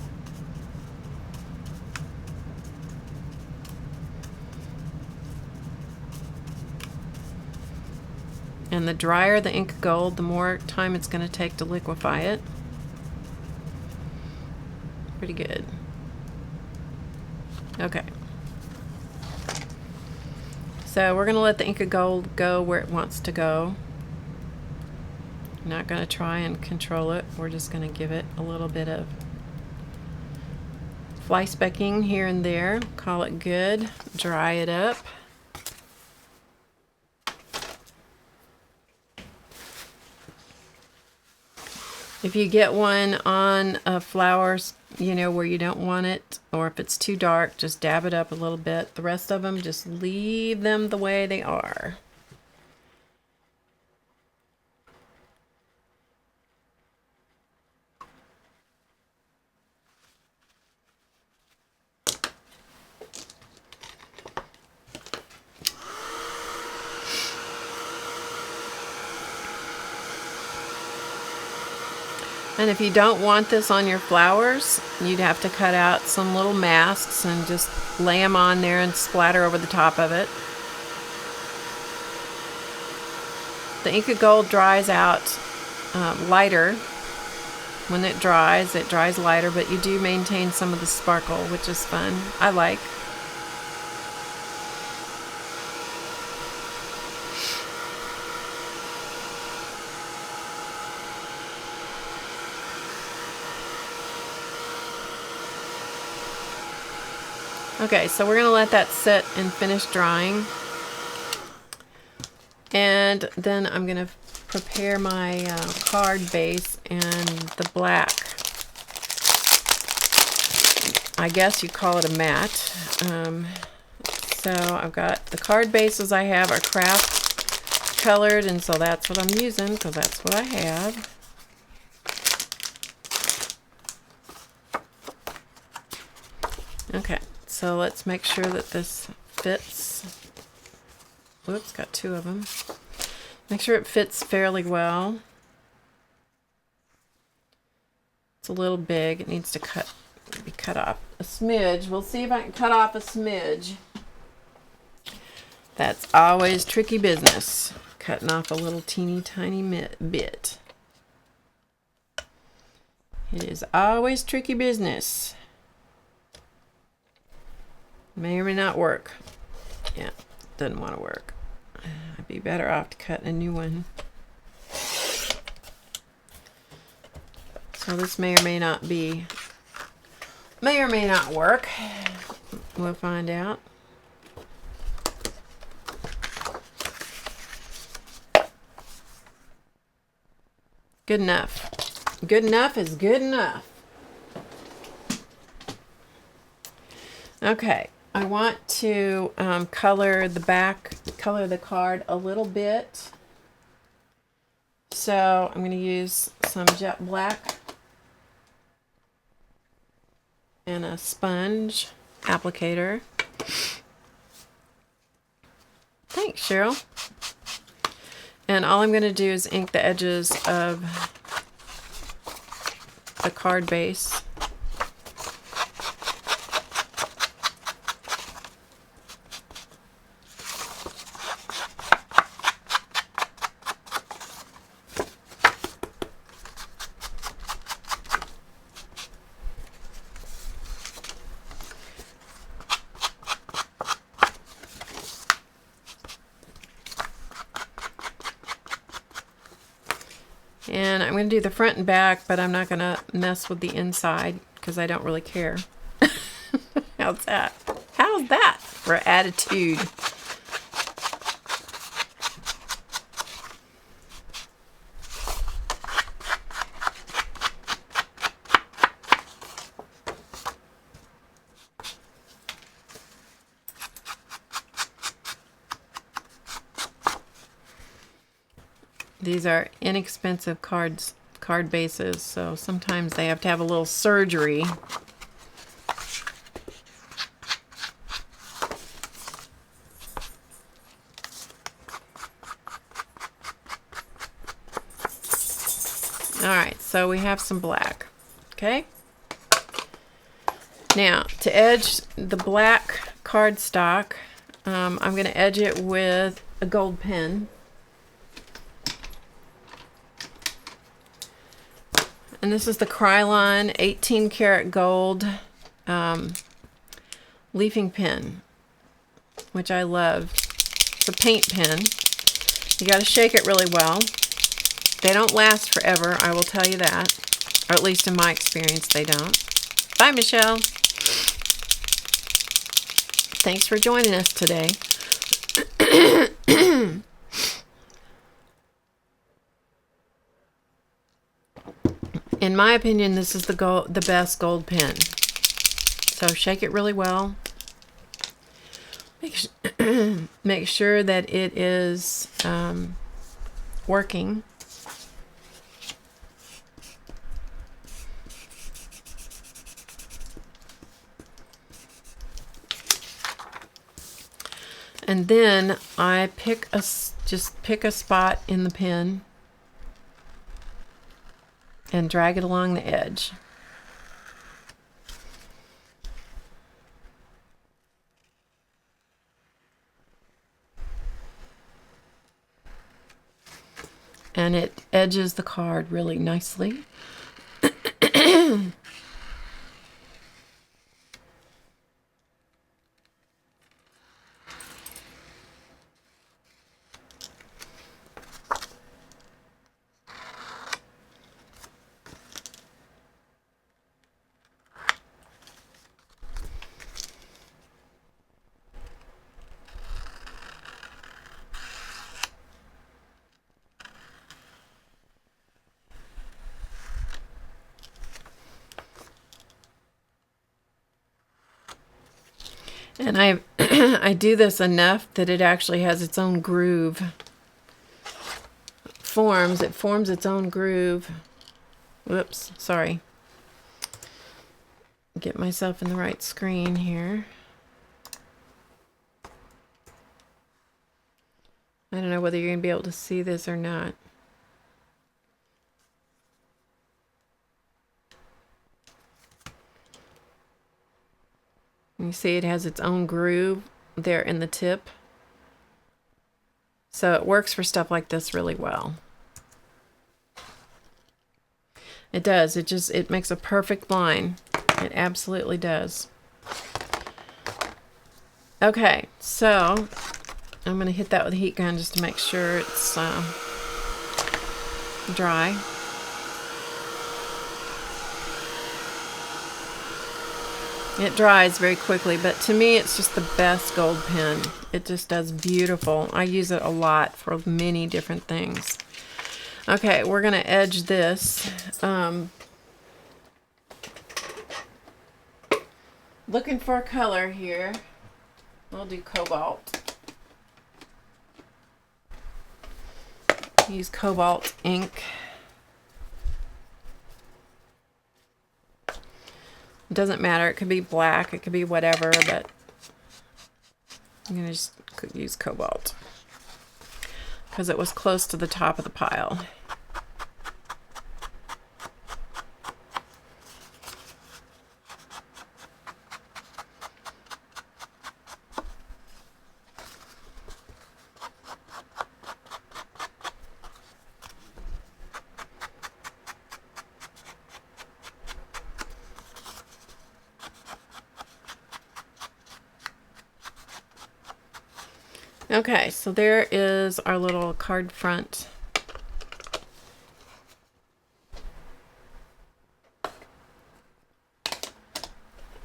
And the drier the Inca Gold, the more time it's going to take to liquefy it. Pretty good. Okay. So we're going to let the Inca Gold go where it wants to go. I'm not going to try and control it. We're just going to give it a little bit of fly specking here and there. Call it good. Dry it up. If you get one on a flower, you know, where you don't want it, or if it's too dark, just dab it up a little bit. The rest of them, just leave them the way they are. And if you don't want this on your flowers, you'd have to cut out some little masks and just lay them on there and splatter over the top of it. The Inca Gold dries out lighter. When it dries lighter, but you do maintain some of the sparkle, which is fun. I like. Okay, so we're going to let that sit and finish drying. And then I'm going to prepare my card base and the black. I guess you call it a matte. So I've got the card bases I have are craft colored, and so that's what I'm using because that's what I have. Okay, so let's make sure that this fits. Whoops, got two of them. Make sure it fits fairly well. It's a little big. It needs to be cut off a smidge. We'll see if I can cut off a smidge. That's always tricky business, cutting off a little teeny tiny bit. It is always tricky business. May or may not work. Yeah, doesn't want to work. I'd be better off to cut a new one. So this may or may not work. We'll find out. Good enough. Good enough is good enough. Okay, I want to color the card a little bit. So I'm going to use some jet black and a sponge applicator. Thanks, Cheryl. And all I'm going to do is ink the edges of the card base. And I'm going to do the front and back, but I'm not going to mess with the inside because I don't really care. How's that? How's that for attitude? These are inexpensive card bases, so sometimes they have to have a little surgery. All right, so we have some black. Okay. Now, to edge the black cardstock, I'm going to edge it with a gold pen. And this is the Krylon 18 karat gold leafing pen, which I love. It's a paint pen. You got to shake it really well. They don't last forever, I will tell you that. Or at least in my experience, they don't. Bye, Michelle. Thanks for joining us today. In my opinion, this is the best gold pen. So shake it really well. Make sure that it is working. And then I just pick a spot in the pen and drag it along the edge. And it edges the card really nicely. And I I do this enough that it actually has its own groove. It forms its own groove. Whoops, sorry. Get myself in the right screen here. I don't know whether you're going to be able to see this or not. You see it has its own groove there in the tip. So it works for stuff like this really well. It does. It makes a perfect line. It absolutely does. Okay, so I'm going to hit that with a heat gun just to make sure it's dry. It dries very quickly, but to me it's just the best gold pen. It just does beautiful. I use it a lot for many different things. Okay, we're going to edge this. Looking for a color here. We'll do cobalt. Use cobalt ink. It doesn't matter. It could be black. It could be whatever, but I'm going to just use cobalt because it was close to the top of the pile. Okay, so there is our little card front.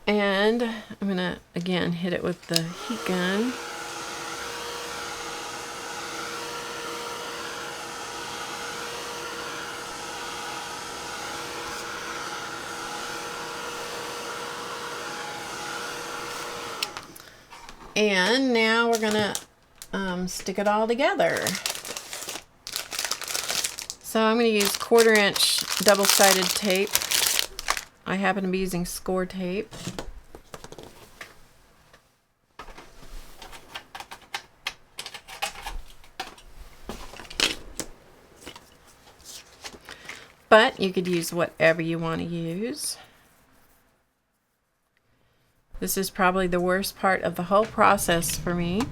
And I'm going to, again, hit it with the heat gun. And now we're going to stick it all together. So I'm going to use 1/4 inch double-sided tape. I happen to be using Scor Tape. But you could use whatever you want to use. This is probably the worst part of the whole process for me.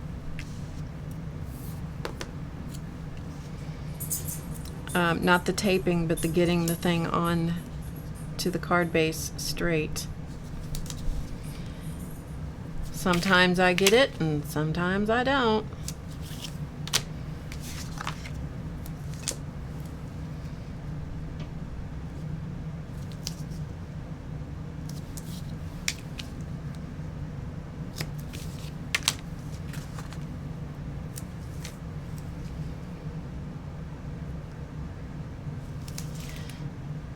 Not the taping, but the getting the thing on to the card base straight. Sometimes I get it and sometimes I don't.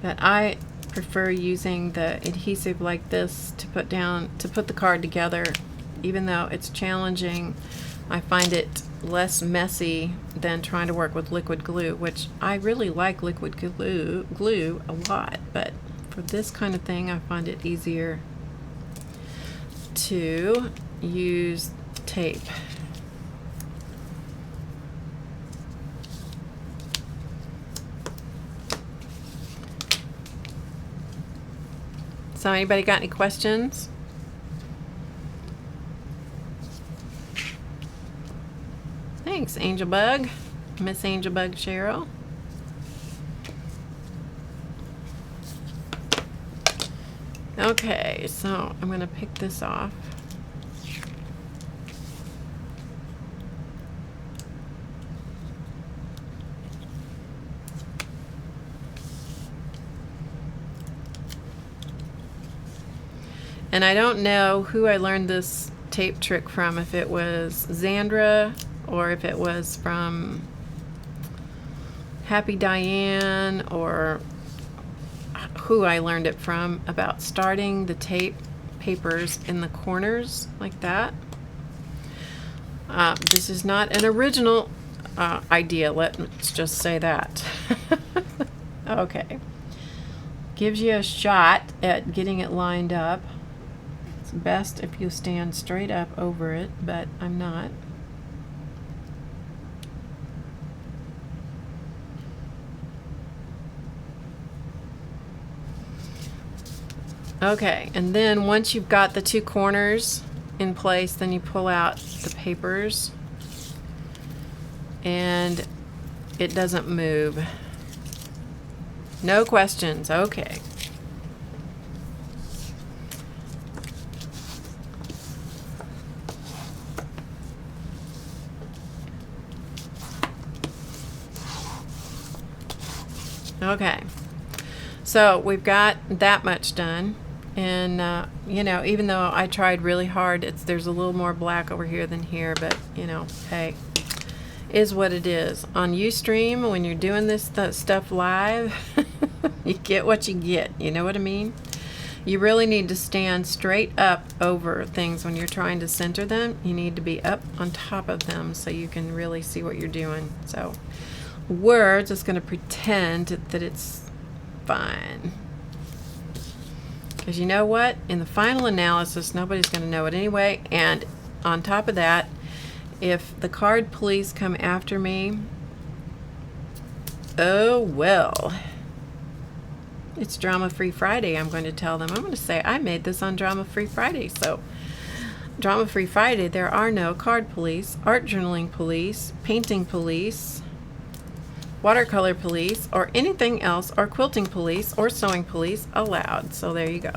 But I prefer using the adhesive like this to put the card together. Even though it's challenging, I find it less messy than trying to work with liquid glue, which I really like liquid glue a lot, but for this kind of thing I find it easier to use tape. So anybody got any questions? Thanks, Angel Bug. Miss Angel Bug Cheryl. Okay, so I'm going to pick this off. And I don't know who I learned this tape trick from, if it was Xandra or if it was from Happy Diane, or who I learned it from, about starting the tape papers in the corners like that. This is not an original idea, let's just say that. Okay. Gives you a shot at getting it lined up. It's best if you stand straight up over it, but I'm not. Okay, and then once you've got the two corners in place, then you pull out the papers and it doesn't move. No questions. Okay. Okay. So we've got that much done. And, you know, even though I tried really hard, there's a little more black over here than here, but, you know, hey, is what it is. On Ustream, when you're doing this stuff live, you get what you get. You know what I mean? You really need to stand straight up over things when you're trying to center them. You need to be up on top of them so you can really see what you're doing. So we're just going to pretend that it's fine. Because you know what? In the final analysis, nobody's going to know it anyway. And on top of that, if the card police come after me, oh well. It's Drama-Free Friday, I'm going to tell them. I'm going to say I made this on Drama-Free Friday. So, Drama-Free Friday, there are no card police, art journaling police, painting police, watercolor police, or anything else, or quilting police, or sewing police allowed. So there you go.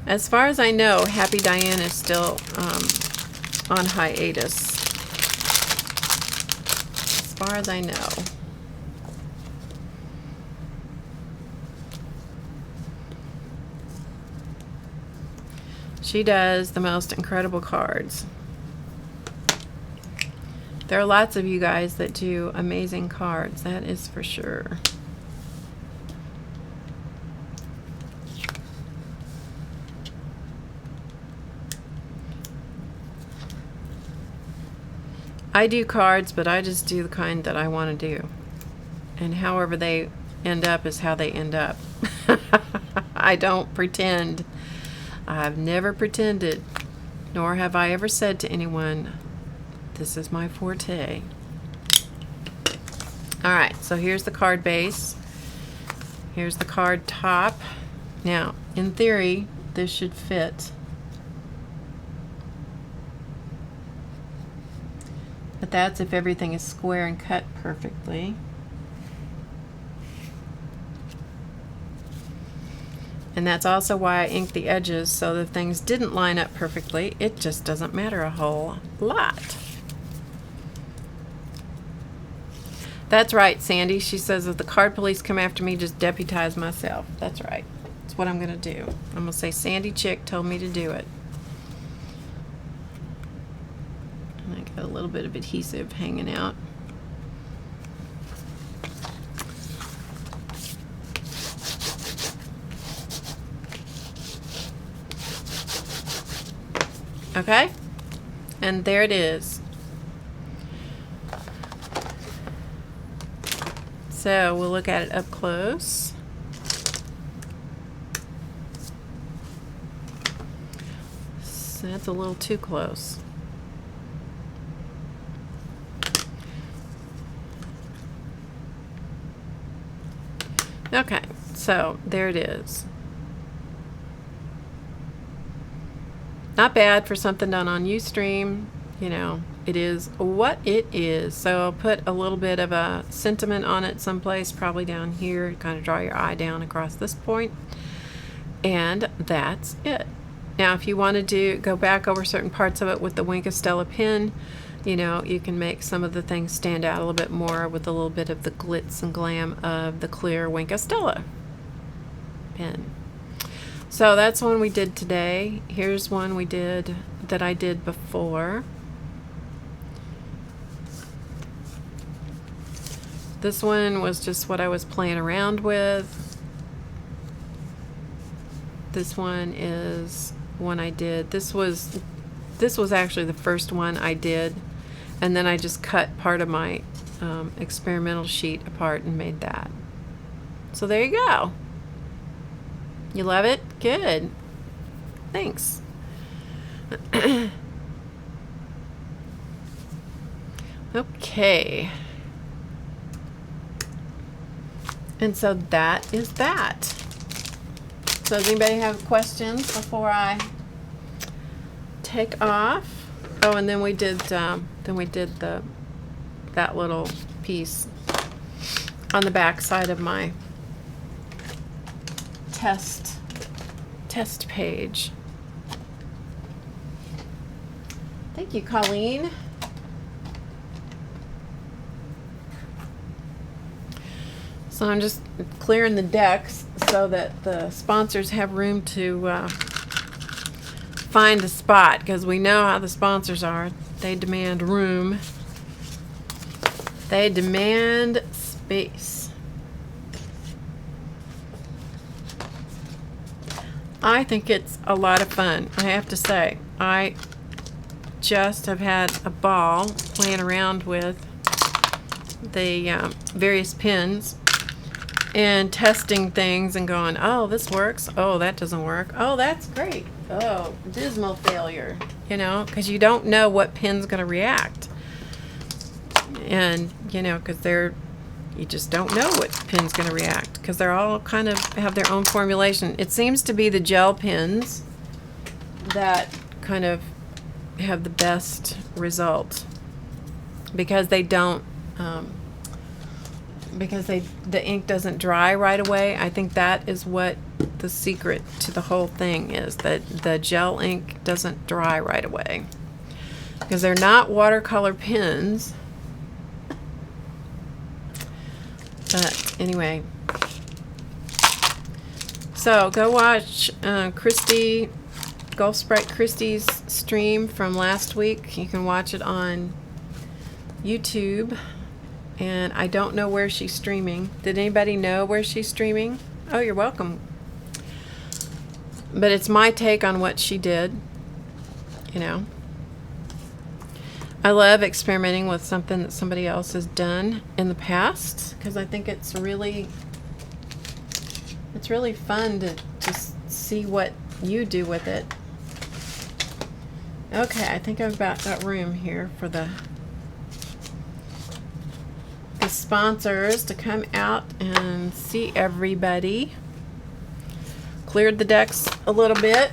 As far as I know, Happy Diane is still on hiatus. As far as I know. She does the most incredible cards. There are lots of you guys that do amazing cards, that is for sure. I do cards, but I just do the kind that I want to do. And however they end up is how they end up. I don't pretend. I've never pretended, nor have I ever said to anyone, this is my forte. Alright, so here's the card base. Here's the card top. Now, in theory, this should fit. But that's if everything is square and cut perfectly. And that's also why I inked the edges, so that if things didn't line up perfectly, it just doesn't matter a whole lot. That's right, Sandy. She says if the card police come after me, just deputize myself. That's right. That's what I'm going to do. I'm going to say Sandy Chick told me to do it. And I got a little bit of adhesive hanging out. Okay, and there it is. So we'll look at it up close. So that's a little too close. Okay, so there it is. Not bad for something done on Ustream. You know, it is what it is. So I'll put a little bit of a sentiment on it someplace, probably down here. Kind of draw your eye down across this point. And that's it. Now, if you wanted to go back over certain parts of it with the Wink of Stella pen, you know, you can make some of the things stand out a little bit more with a little bit of the glitz and glam of the clear Wink of Stella pen. So that's one we did today. Here's one we did that I did before. This one was just what I was playing around with. This one is one I did. This was actually the first one I did, and then I just cut part of my experimental sheet apart and made that. So there you go. You love it? Good. Thanks. Okay. And so that is that. So does anybody have questions before I take off? Oh, and then we did that little piece on the back side of my test page. Thank you, Colleen. So I'm just clearing the decks so that the sponsors have room to find a spot, because we know how the sponsors are. They demand room. They demand space. I think it's a lot of fun. I have to say, I just have had a ball playing around with the various pens and testing things and going, oh, this works. Oh, that doesn't work. Oh, that's great. Oh, dismal failure. You know, because you don't know what pen's going to react. And, you know, because you just don't know what pen's going to react, because they're all kind of have their own formulation. It seems to be the gel pens that kind of have the best result, because they don't the ink doesn't dry right away. I think that is what the secret to the whole thing is, that the gel ink doesn't dry right away, because they're not watercolor pens. But anyway, so go watch Gulf Sprite Christie's stream from last week. You can watch it on YouTube. And I don't know where she's streaming. Did anybody know where she's streaming? Oh, you're welcome. But it's my take on what she did. You know, I love experimenting with something that somebody else has done in the past, because I think it's really fun to just see what you do with it. Okay, I think I've about got room here for the sponsors to come out and see everybody. Cleared the decks a little bit.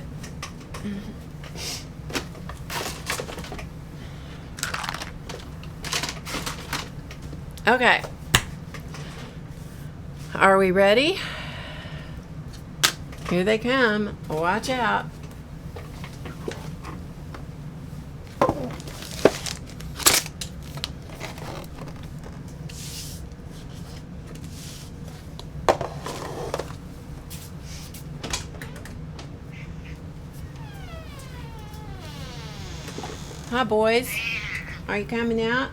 Okay. Are we ready? Here they come. Watch out. Hi, boys. Are you coming out?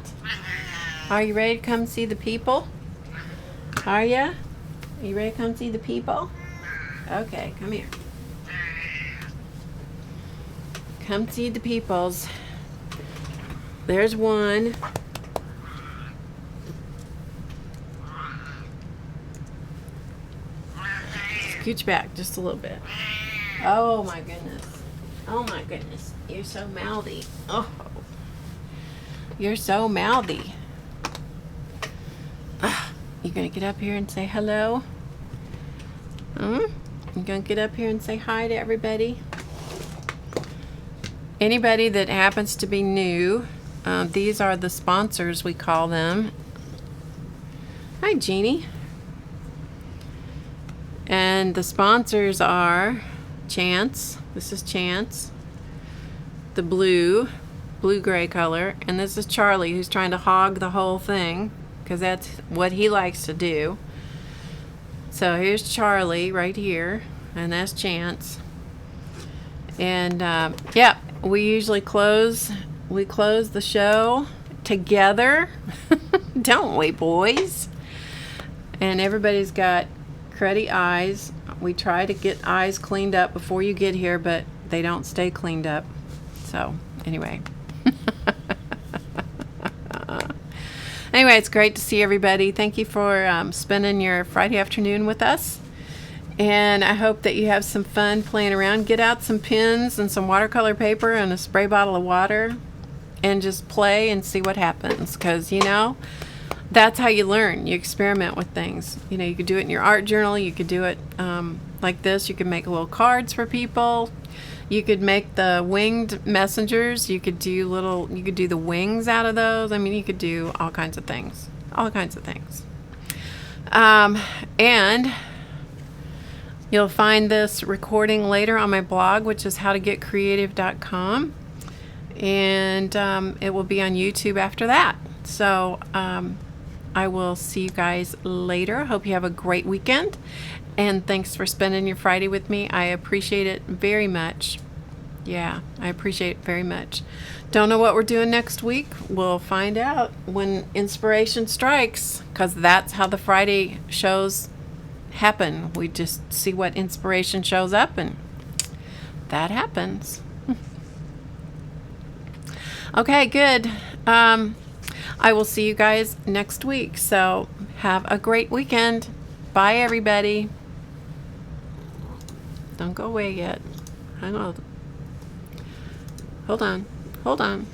Are you ready to come see the people? Are ya? Are you ready to come see the people? Okay, come here. Come see the peoples. There's one. Scooch back just a little bit. Oh my goodness. Oh my goodness. You're so mouthy. Oh. You're so mouthy. You gonna get up here and say hello? You gonna get up here and say hi to everybody? Anybody that happens to be new, these are the sponsors, we call them. Hi, Jeannie. And the sponsors are Chance. This is Chance. The blue-gray color. And this is Charlie, who's trying to hog the whole thing, because that's what he likes to do. So here's Charlie right here, and that's Chance. And yeah, we usually close the show together, don't we, boys? And everybody's got cruddy eyes. We try to get eyes cleaned up before you get here, but they don't stay cleaned up. So, anyway. Anyway, it's great to see everybody. Thank you for spending your Friday afternoon with us. And I hope that you have some fun playing around. Get out some pens and some watercolor paper and a spray bottle of water and just play and see what happens. Because, you know, that's how you learn. You experiment with things. You know, you could do it in your art journal. You could do it like this. You could make little cards for people. You could make the winged messengers. You could do the wings out of those. I mean, you could do all kinds of things. All kinds of things. And you'll find this recording later on my blog, which is HowToGetCreative.com. And it will be on YouTube after that. So I will see you guys later. Hope you have a great weekend. And thanks for spending your Friday with me. I appreciate it very much. Yeah, I appreciate it very much. Don't know what we're doing next week. We'll find out when inspiration strikes, because that's how the Friday shows happen. We just see what inspiration shows up, and that happens. Okay, good. I will see you guys next week. So have a great weekend. Bye, everybody. Don't go away yet. Hang on. Hold on. Hold on.